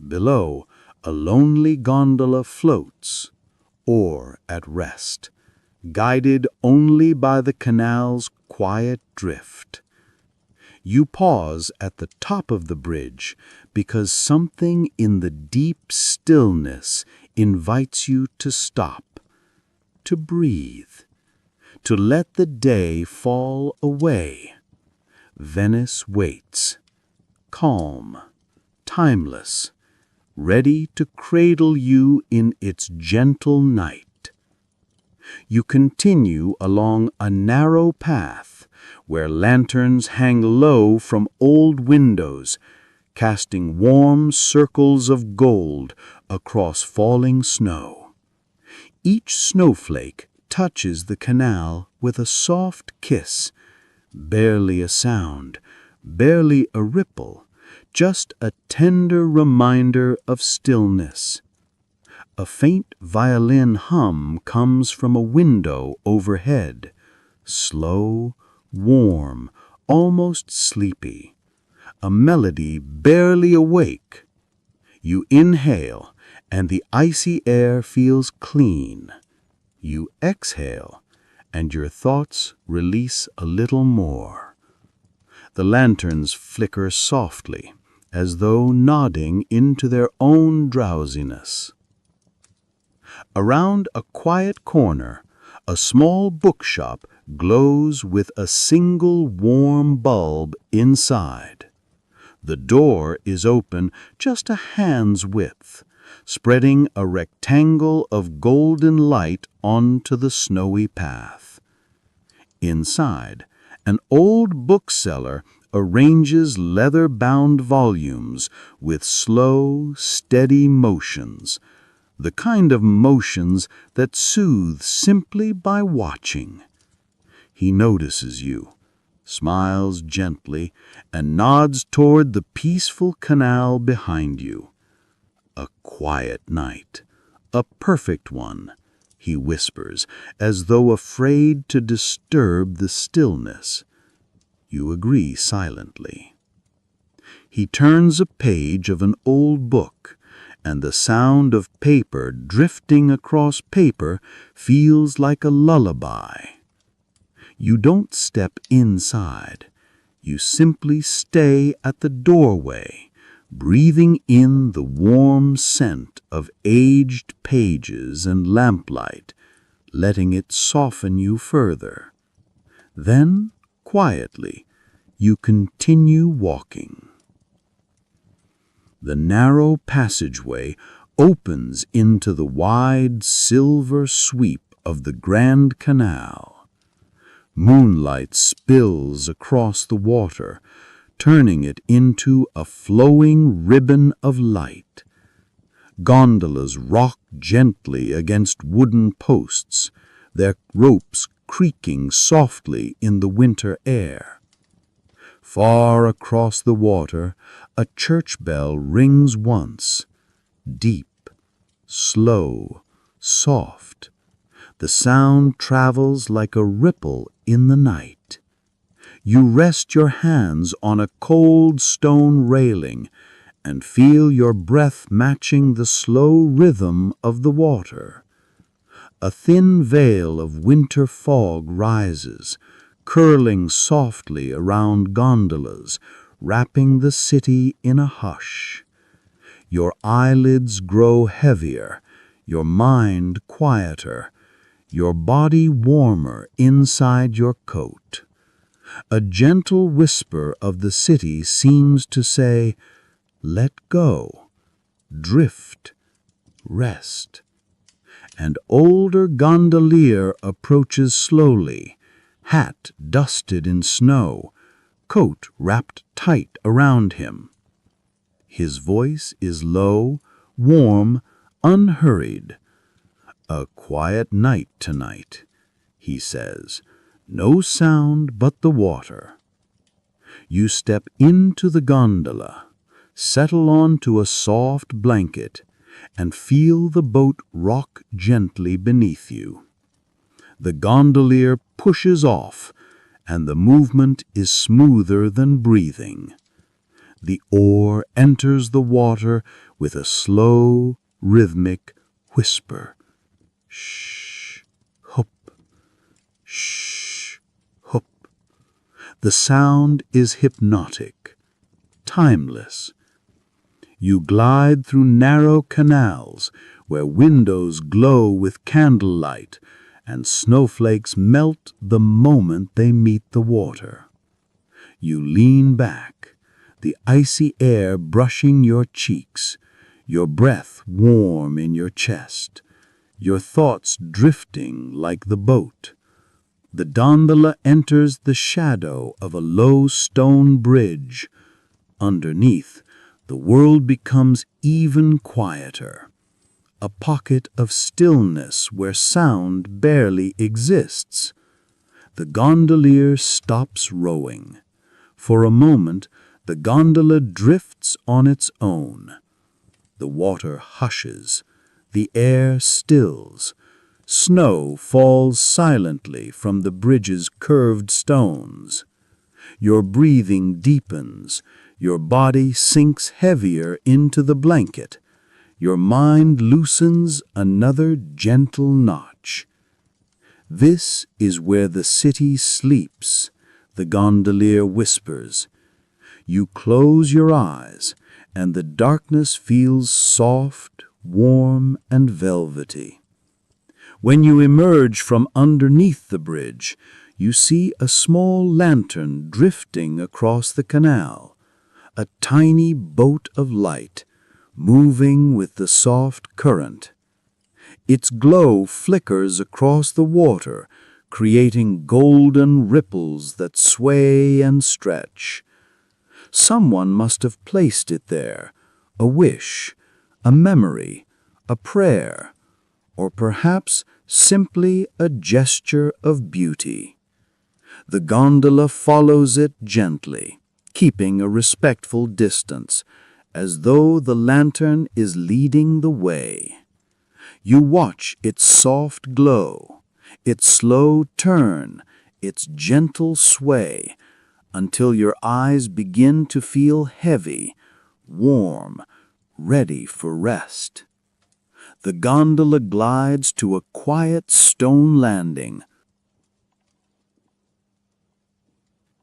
Below, a lonely gondola floats, or at rest, guided only by the canal's quiet drift. You pause at the top of the bridge because something in the deep stillness invites you to stop, to breathe, to let the day fall away. Venice waits, calm, timeless, ready to cradle you in its gentle night. You continue along a narrow path where lanterns hang low from old windows, casting warm circles of gold across falling snow. Each snowflake touches the canal with a soft kiss, barely a sound, barely a ripple, just a tender reminder of stillness. A faint violin hum comes from a window overhead, slow, warm, almost sleepy, a melody barely awake. You inhale, and the icy air feels clean. You exhale, and your thoughts release a little more. The lanterns flicker softly, as though nodding into their own drowsiness. Around a quiet corner, a small bookshop glows with a single warm bulb inside. The door is open just a hand's width, spreading a rectangle of golden light onto the snowy path. Inside, an old bookseller arranges leather-bound volumes with slow, steady motions, the kind of motions that soothe simply by watching. He notices you, smiles gently, and nods toward the peaceful canal behind you. A quiet night, a perfect one, he whispers, as though afraid to disturb the stillness. You agree silently. He turns a page of an old book, and the sound of paper drifting across paper feels like a lullaby. You don't step inside. You simply stay at the doorway, breathing in the warm scent of aged pages and lamplight, letting it soften you further. Then, quietly, you continue walking. The narrow passageway opens into the wide silver sweep of the Grand Canal. Moonlight spills across the water, turning it into a flowing ribbon of light. Gondolas rock gently against wooden posts, their ropes creaking softly in the winter air. Far across the water, a church bell rings once, deep, slow, soft. The sound travels like a ripple in the night. You rest your hands on a cold stone railing and feel your breath matching the slow rhythm of the water. A thin veil of winter fog rises, curling softly around gondolas, wrapping the city in a hush. Your eyelids grow heavier, your mind quieter, your body warmer inside your coat. A gentle whisper of the city seems to say, "Let go, drift, rest." An older gondolier approaches slowly, hat dusted in snow, coat wrapped tight around him. His voice is low, warm, unhurried. "A quiet night tonight," he says. "No sound but the water." You step into the gondola, settle onto a soft blanket, and feel the boat rock gently beneath you. The gondolier pushes off, and the movement is smoother than breathing. The oar enters the water with a slow, rhythmic whisper. Shh, hup, shh, hup. The sound is hypnotic, timeless. You glide through narrow canals where windows glow with candlelight and snowflakes melt the moment they meet the water. You lean back, the icy air brushing your cheeks, your breath warm in your chest, your thoughts drifting like the boat. The gondola enters the shadow of a low stone bridge. Underneath, the world becomes even quieter, a pocket of stillness where sound barely exists. The gondolier stops rowing. For a moment, the gondola drifts on its own. The water hushes, the air stills. Snow falls silently from the bridge's curved stones. Your breathing deepens, your body sinks heavier into the blanket. Your mind loosens another gentle notch. "This is where the city sleeps," the gondolier whispers. You close your eyes, and the darkness feels soft, warm, and velvety. When you emerge from underneath the bridge, you see a small lantern drifting across the canal, a tiny boat of light, moving with the soft current. Its glow flickers across the water, creating golden ripples that sway and stretch. Someone must have placed it there, a wish, a memory, a prayer, or perhaps simply a gesture of beauty. The gondola follows it gently, keeping a respectful distance, as though the lantern is leading the way. You watch its soft glow, its slow turn, its gentle sway, until your eyes begin to feel heavy, warm, ready for rest. The gondola glides to a quiet stone landing.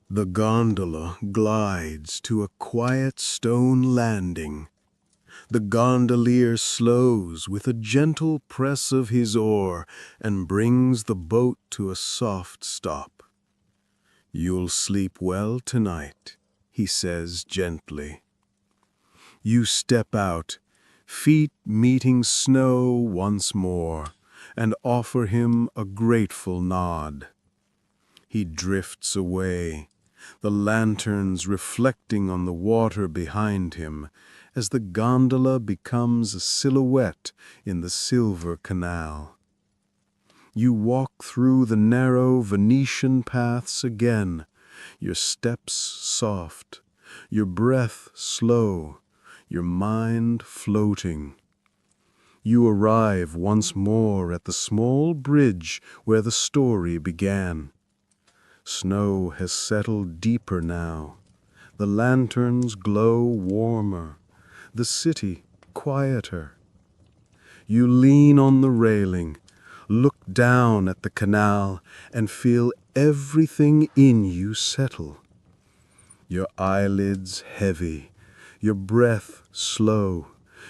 The gondola glides to a quiet stone landing. The gondolier slows with a gentle press of his oar and brings the boat to a soft stop. "You'll sleep well tonight," he says gently. You step out, feet meeting snow once more, and offer him a grateful nod. He drifts away, the lanterns reflecting on the water behind him as the gondola becomes a silhouette in the silver canal. You walk through the narrow Venetian paths again, your steps soft, your breath slow, your mind floating. You arrive once more at the small bridge where the story began. Snow has settled deeper now. The lanterns glow warmer, the city quieter. You lean on the railing, look down at the canal, and feel everything in you settle. Your eyelids heavy, your breath slow,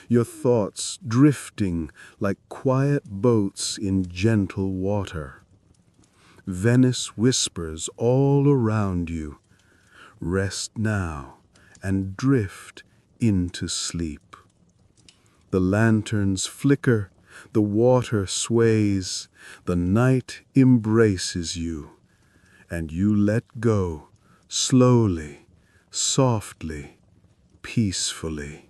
your thoughts drifting like quiet boats in gentle water. Venice whispers all around you. Rest now and drift into sleep. The lanterns flicker, the water sways, the night embraces you, and you let go slowly, softly, peacefully.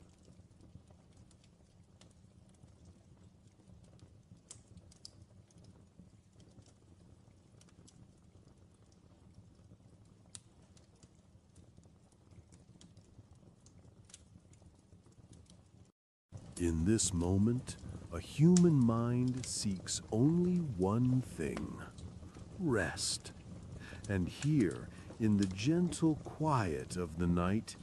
In this moment, a human mind seeks only one thing: rest. And here, in the gentle quiet of the night,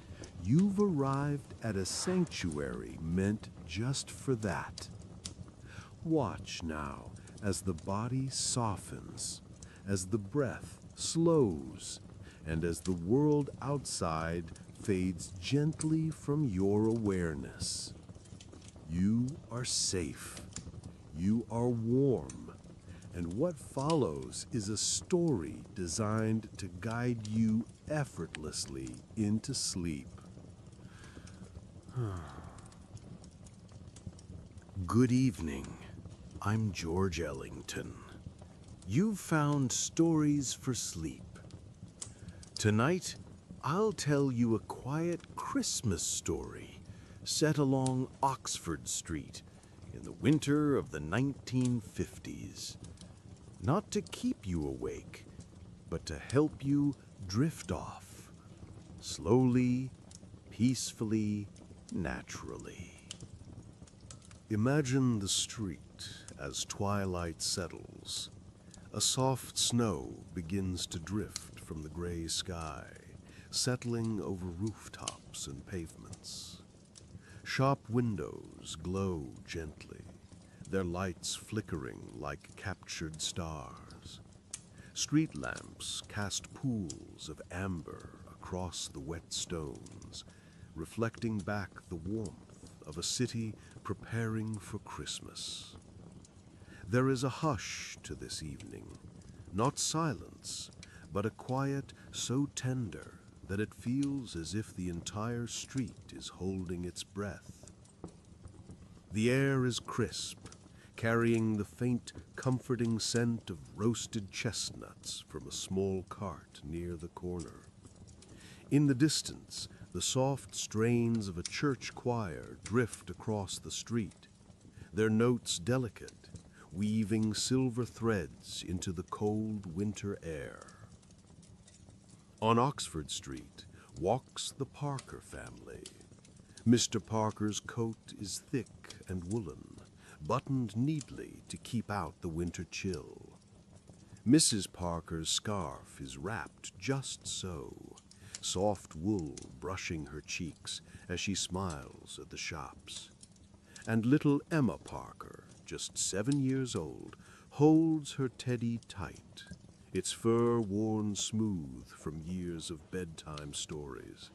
you've arrived at a sanctuary meant just for that. Watch now as the body softens, as the breath slows, and as the world outside fades gently from your awareness. You are safe. You are warm. And what follows is a story designed to guide you effortlessly into sleep. Good evening. I'm George Ellington. You've found Stories for Sleep. Tonight, I'll tell you a quiet Christmas story set along Oxford Street in the winter of the 1950s. Not to keep you awake, but to help you drift off, slowly, peacefully, naturally. Imagine the street as twilight settles. A soft snow begins to drift from the gray sky, settling over rooftops and pavements. Shop windows glow gently, their lights flickering like captured stars. Street lamps cast pools of amber across the wet stones, reflecting back the warmth of a city preparing for Christmas. There is a hush to this evening, not silence, but a quiet so tender that it feels as if the entire street is holding its breath. The air is crisp, carrying the faint, comforting scent of roasted chestnuts from a small cart near the corner. In the distance, the soft strains of a church choir drift across the street, their notes delicate, weaving silver threads into the cold winter air. On Oxford Street walks the Parker family. Mr. Parker's coat is thick and woolen, buttoned neatly to keep out the winter chill. Mrs. Parker's scarf is wrapped just so, soft wool brushing her cheeks as she smiles at the shops. And little Emma Parker, just 7 years old, holds her teddy tight, its fur worn smooth from years of bedtime stories.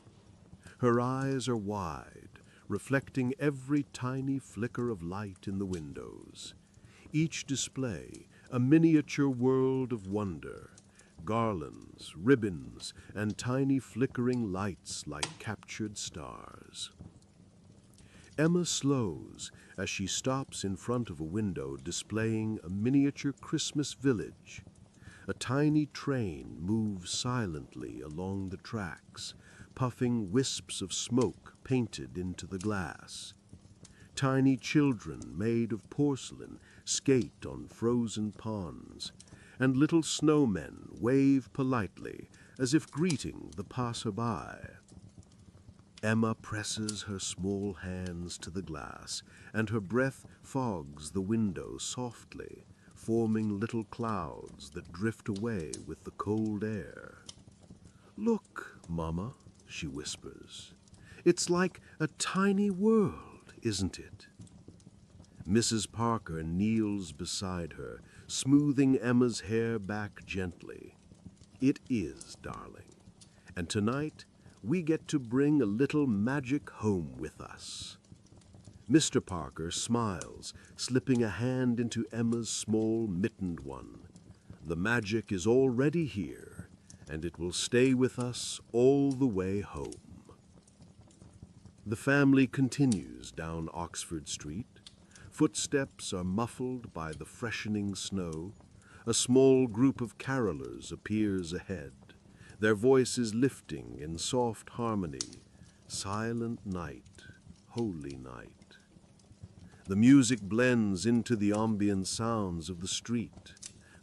Her eyes are wide, reflecting every tiny flicker of light in the windows. Each display a miniature world of wonder, garlands, ribbons, and tiny flickering lights like captured stars. Emma slows as she stops in front of a window displaying a miniature Christmas village. A tiny train moves silently along the tracks, puffing wisps of smoke painted into the glass. Tiny children made of porcelain skate on frozen ponds, and little snowmen wave politely as if greeting the passer-by. Emma presses her small hands to the glass, and her breath fogs the window softly, forming little clouds that drift away with the cold air. "Look, Mama," she whispers. "It's like a tiny world, isn't it?" Mrs. Parker kneels beside her, smoothing Emma's hair back gently. "It is, darling. And tonight, we get to bring a little magic home with us." Mr. Parker smiles, slipping a hand into Emma's small mittened one. The magic is already here, and it will stay with us all the way home. The family continues down Oxford Street. Footsteps are muffled by the freshening snow. A small group of carolers appears ahead, their voices lifting in soft harmony. Silent night, holy night. The music blends into the ambient sounds of the street,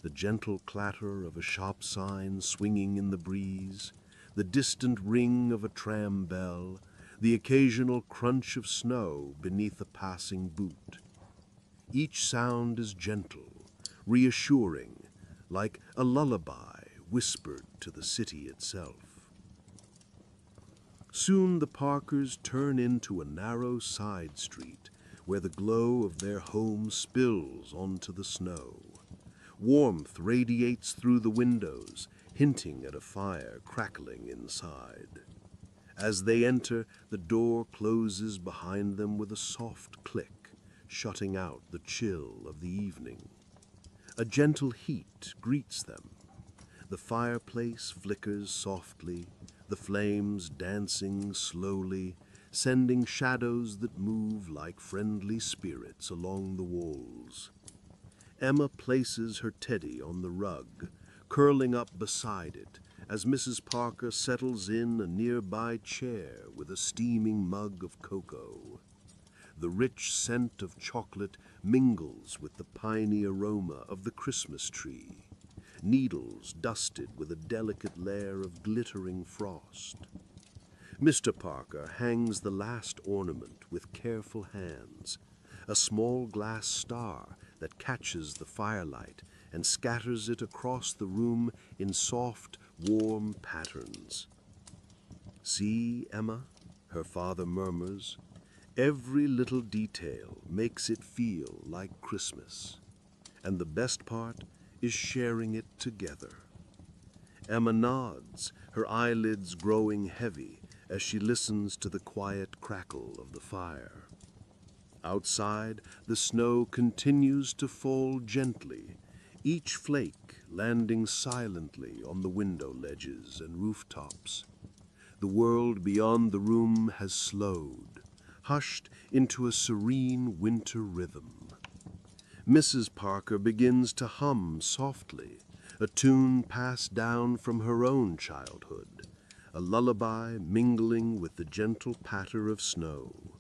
the gentle clatter of a shop sign swinging in the breeze, the distant ring of a tram bell, the occasional crunch of snow beneath a passing boot. Each sound is gentle, reassuring, like a lullaby whispered to the city itself. Soon the Parkers turn into a narrow side street where the glow of their home spills onto the snow. Warmth radiates through the windows, hinting at a fire crackling inside. As they enter, the door closes behind them with a soft click, shutting out the chill of the evening. A gentle heat greets them. The fireplace flickers softly, the flames dancing slowly, sending shadows that move like friendly spirits along the walls. Emma places her teddy on the rug, curling up beside it, as Mrs. Parker settles in a nearby chair with a steaming mug of cocoa. The rich scent of chocolate mingles with the piney aroma of the Christmas tree, needles dusted with a delicate layer of glittering frost. Mr. Parker hangs the last ornament with careful hands, a small glass star that catches the firelight and scatters it across the room in soft, warm patterns. "See, Emma," her father murmurs, "every little detail makes it feel like Christmas. And the best part is sharing it together." Emma nods, her eyelids growing heavy as she listens to the quiet crackle of the fire. Outside, the snow continues to fall gently, each flake landing silently on the window ledges and rooftops. The world beyond the room has slowed, hushed into a serene winter rhythm. Mrs. Parker begins to hum softly, a tune passed down from her own childhood, a lullaby mingling with the gentle patter of snow.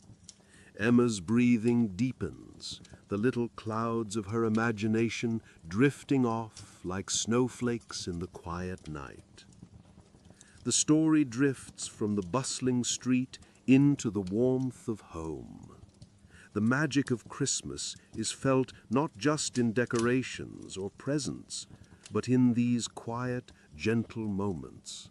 Emma's breathing deepens, the little clouds of her imagination drifting off like snowflakes in the quiet night. The story drifts from the bustling street into the warmth of home. The magic of Christmas is felt not just in decorations or presents, but in these quiet, gentle moments.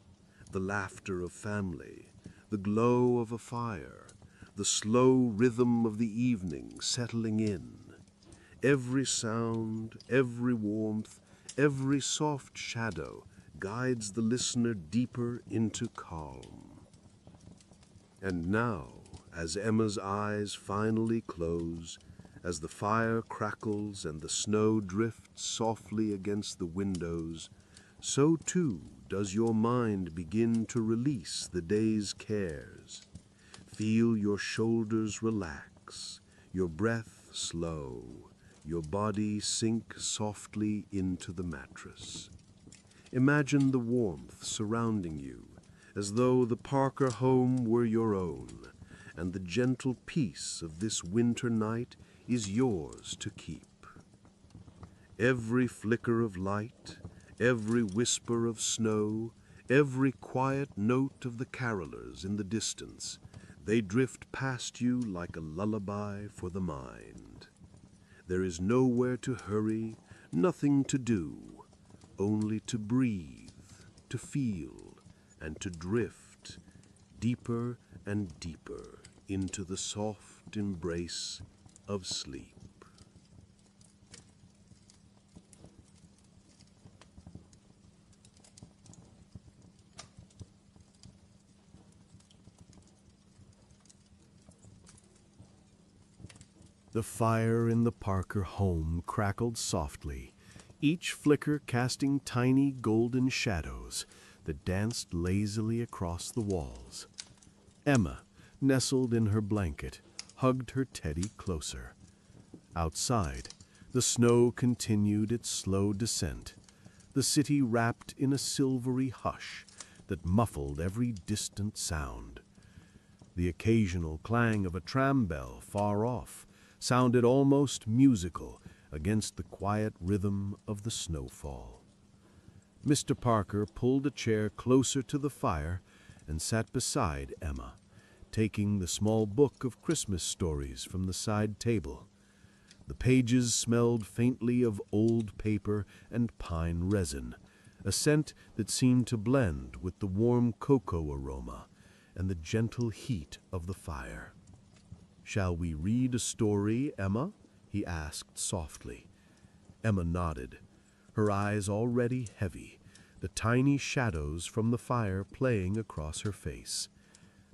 The laughter of family, the glow of a fire, the slow rhythm of the evening settling in. Every sound, every warmth, every soft shadow guides the listener deeper into calm. And now, as Emma's eyes finally close, as the fire crackles and the snow drifts softly against the windows, so too does your mind begin to release the day's cares. Feel your shoulders relax, your breath slow, your body sink softly into the mattress. Imagine the warmth surrounding you, as though the Parker home were your own, and the gentle peace of this winter night is yours to keep. Every flicker of light, every whisper of snow, every quiet note of the carolers in the distance, they drift past you like a lullaby for the mind. There is nowhere to hurry, nothing to do, only to breathe, to feel, and to drift deeper and deeper into the soft embrace of sleep. The fire in the Parker home crackled softly, each flicker casting tiny golden shadows that danced lazily across the walls. Emma, nestled in her blanket, hugged her teddy closer. Outside, the snow continued its slow descent, the city wrapped in a silvery hush that muffled every distant sound. The occasional clang of a tram bell far off sounded almost musical against the quiet rhythm of the snowfall. Mr. Parker pulled a chair closer to the fire and sat beside Emma, taking the small book of Christmas stories from the side table. The pages smelled faintly of old paper and pine resin, a scent that seemed to blend with the warm cocoa aroma and the gentle heat of the fire. "Shall we read a story, Emma?" he asked softly. Emma nodded, her eyes already heavy, the tiny shadows from the fire playing across her face.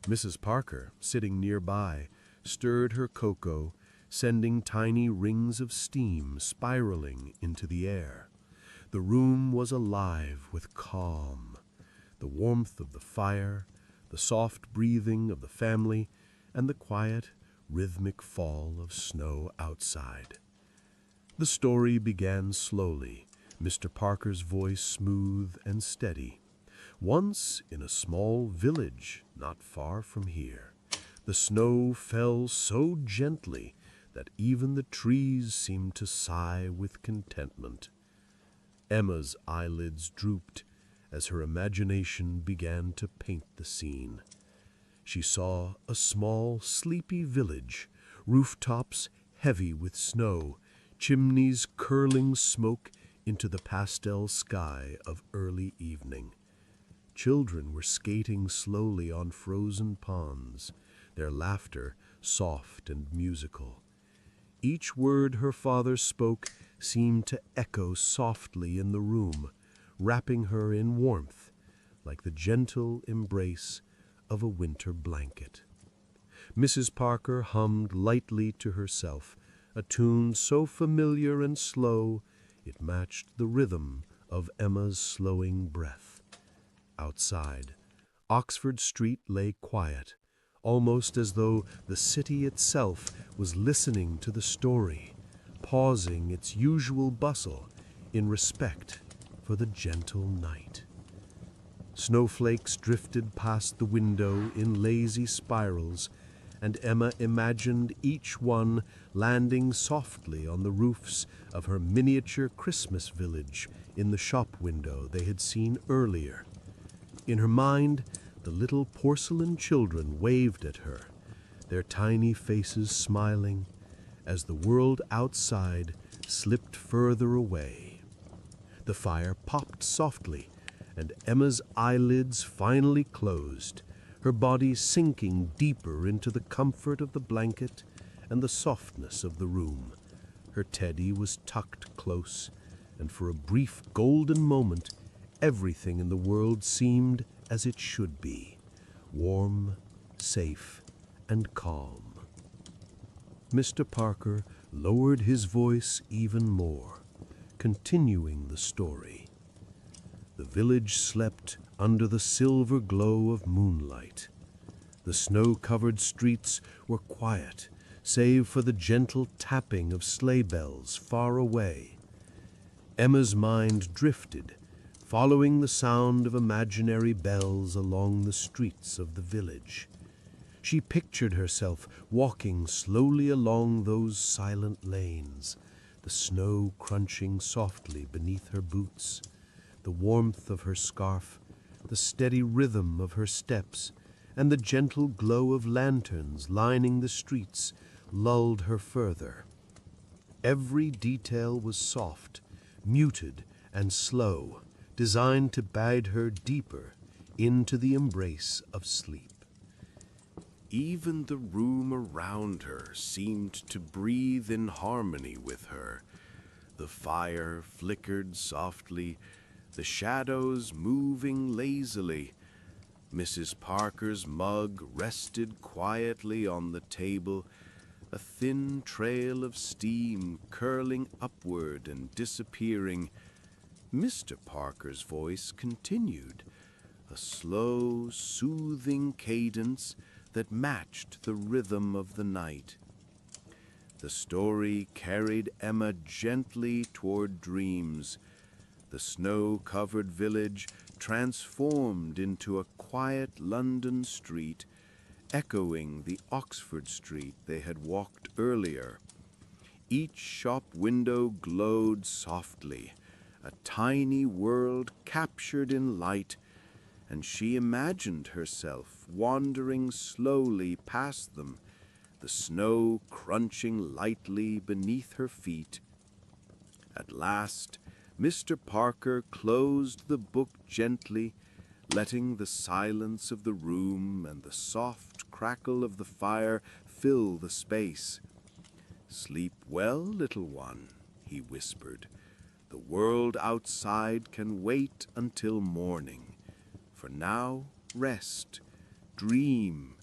Mrs. Parker, sitting nearby, stirred her cocoa, sending tiny rings of steam spiraling into the air. The room was alive with calm, the warmth of the fire, the soft breathing of the family, and the quiet, rhythmic fall of snow outside. The story began slowly, Mr. Parker's voice smooth and steady. Once, in a small village not far from here, the snow fell so gently that even the trees seemed to sigh with contentment. Emma's eyelids drooped as her imagination began to paint the scene. She saw a small, sleepy village, rooftops heavy with snow, chimneys curling smoke into the pastel sky of early evening. Children were skating slowly on frozen ponds, their laughter soft and musical. Each word her father spoke seemed to echo softly in the room, wrapping her in warmth, like the gentle embrace of a winter blanket. Mrs. Parker hummed lightly to herself, a tune so familiar and slow it matched the rhythm of Emma's slowing breath. Outside, Oxford Street lay quiet, almost as though the city itself was listening to the story, pausing its usual bustle in respect for the gentle night. Snowflakes drifted past the window in lazy spirals, and Emma imagined each one landing softly on the roofs of her miniature Christmas village in the shop window they had seen earlier. In her mind, the little porcelain children waved at her, their tiny faces smiling, as the world outside slipped further away. The fire popped softly, and Emma's eyelids finally closed, her body sinking deeper into the comfort of the blanket and the softness of the room. Her teddy was tucked close, and for a brief golden moment, everything in the world seemed as it should be, warm, safe, and calm. Mr. Parker lowered his voice even more, continuing the story. The village slept under the silver glow of moonlight. The snow-covered streets were quiet, save for the gentle tapping of sleigh bells far away. Emma's mind drifted, following the sound of imaginary bells along the streets of the village. She pictured herself walking slowly along those silent lanes, the snow crunching softly beneath her boots, the warmth of her scarf, the steady rhythm of her steps, and the gentle glow of lanterns lining the streets lulled her further. Every detail was soft, muted, and slow, designed to guide her deeper into the embrace of sleep. Even the room around her seemed to breathe in harmony with her. The fire flickered softly, the shadows moving lazily. Mrs. Parker's mug rested quietly on the table, a thin trail of steam curling upward and disappearing. Mr. Parker's voice continued, a slow, soothing cadence that matched the rhythm of the night. The story carried Emma gently toward dreams. The snow-covered village transformed into a quiet London street, echoing the Oxford Street they had walked earlier. Each shop window glowed softly, a tiny world captured in light, and she imagined herself wandering slowly past them, the snow crunching lightly beneath her feet. At last, Mr. Parker closed the book gently, letting the silence of the room and the soft crackle of the fire fill the space. "Sleep well, little one," he whispered. "The world outside can wait until morning. For now, rest, dream,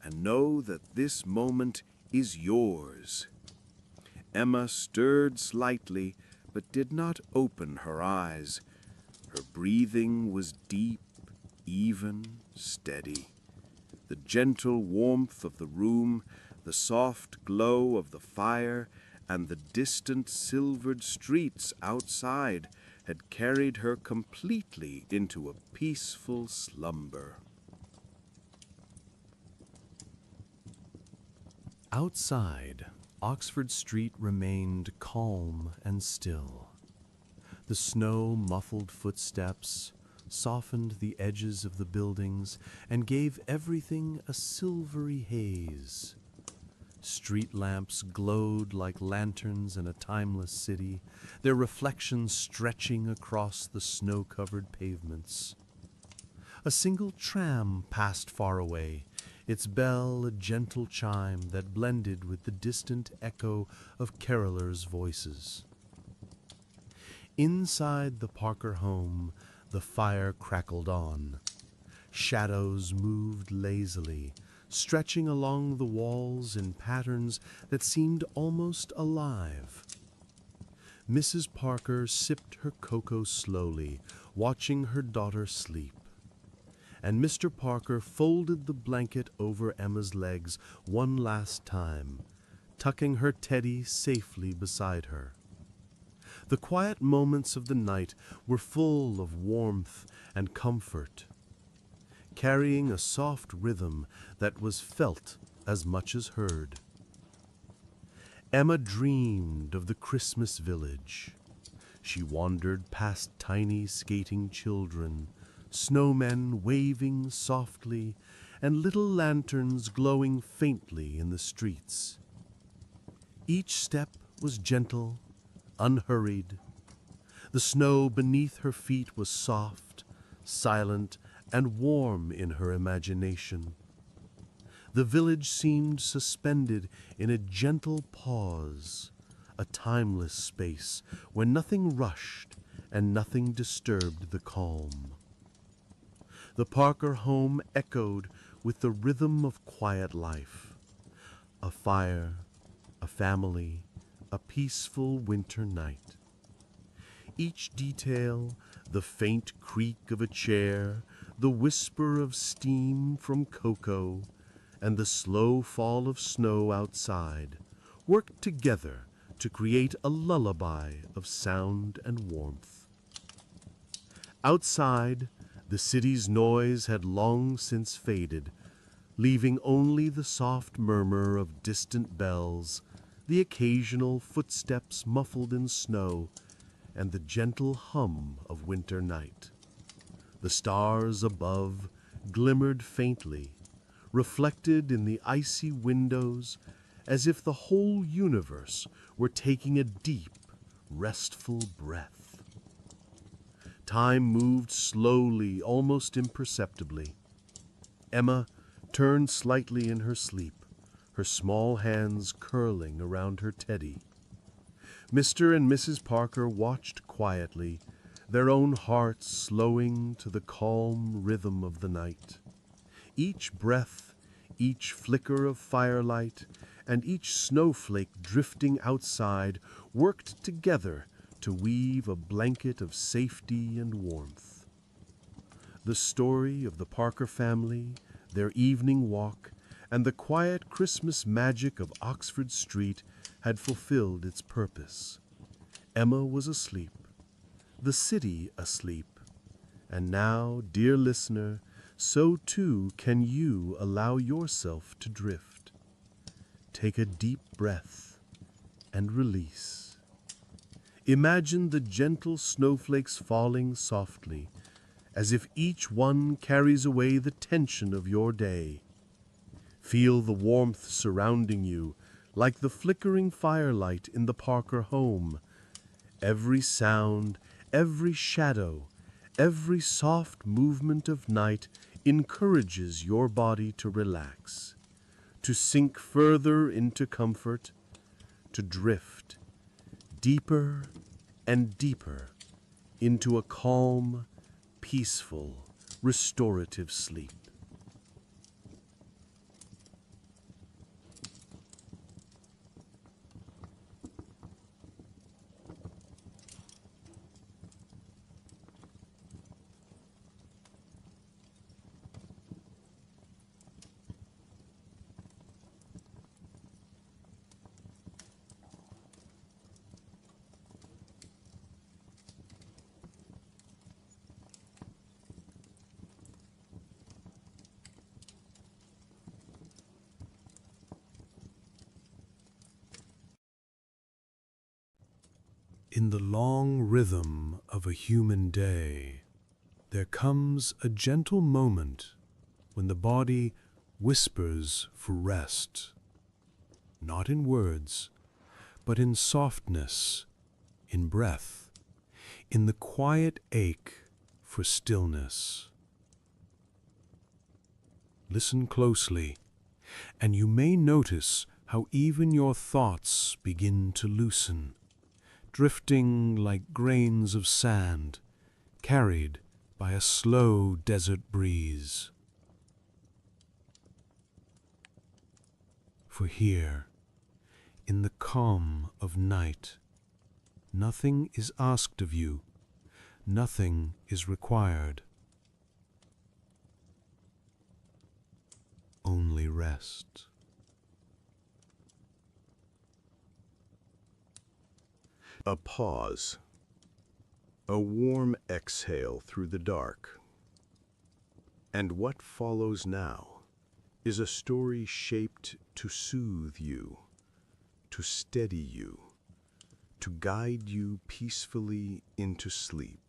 and know that this moment is yours." Emma stirred slightly, but did not open her eyes. Her breathing was deep, even, steady. The gentle warmth of the room, the soft glow of the fire, and the distant silvered streets outside had carried her completely into a peaceful slumber. Outside, Oxford Street remained calm and still. The snow-muffled footsteps softened the edges of the buildings and gave everything a silvery haze. Street lamps glowed like lanterns in a timeless city, their reflections stretching across the snow-covered pavements. A single tram passed far away, its bell a gentle chime that blended with the distant echo of carolers' voices. Inside the Parker home, the fire crackled on. Shadows moved lazily, stretching along the walls in patterns that seemed almost alive. Mrs. Parker sipped her cocoa slowly, watching her daughter sleep. And Mr. Parker folded the blanket over Emma's legs one last time, tucking her teddy safely beside her. The quiet moments of the night were full of warmth and comfort, carrying a soft rhythm that was felt as much as heard. Emma dreamed of the Christmas village. She wandered past tiny skating children, snowmen waving softly, and little lanterns glowing faintly in the streets. Each step was gentle, unhurried. The snow beneath her feet was soft, silent, and warm in her imagination. The village seemed suspended in a gentle pause, a timeless space when nothing rushed and nothing disturbed the calm. The Parker home echoed with the rhythm of quiet life. A fire, a family, a peaceful winter night. Each detail, the faint creak of a chair, the whisper of steam from cocoa, and the slow fall of snow outside, worked together to create a lullaby of sound and warmth. Outside, the city's noise had long since faded, leaving only the soft murmur of distant bells, the occasional footsteps muffled in snow, and the gentle hum of winter night. The stars above glimmered faintly, reflected in the icy windows, as if the whole universe were taking a deep, restful breath. Time moved slowly, almost imperceptibly. Emma turned slightly in her sleep, her small hands curling around her teddy. Mr. and Mrs. Parker watched quietly, their own hearts slowing to the calm rhythm of the night. Each breath, each flicker of firelight, and each snowflake drifting outside worked together to weave a blanket of safety and warmth. The story of the Parker family, their evening walk, and the quiet Christmas magic of Oxford Street had fulfilled its purpose. Emma was asleep, the city asleep, and now, dear listener, so too can you allow yourself to drift. Take a deep breath and release. Imagine the gentle snowflakes falling softly, as if each one carries away the tension of your day. Feel the warmth surrounding you, like the flickering firelight in the Parker home. Every sound, every shadow, every soft movement of night encourages your body to relax, to sink further into comfort, to drift deeper and deeper into a calm, peaceful, restorative sleep. In the long rhythm of a human day, there comes a gentle moment when the body whispers for rest, not in words, but in softness, in breath, in the quiet ache for stillness. Listen closely, and you may notice how even your thoughts begin to loosen, drifting like grains of sand, carried by a slow desert breeze. For here, in the calm of night, nothing is asked of you, nothing is required. Only rest. A pause, a warm exhale through the dark. And what follows now is a story shaped to soothe you, to steady you, to guide you peacefully into sleep.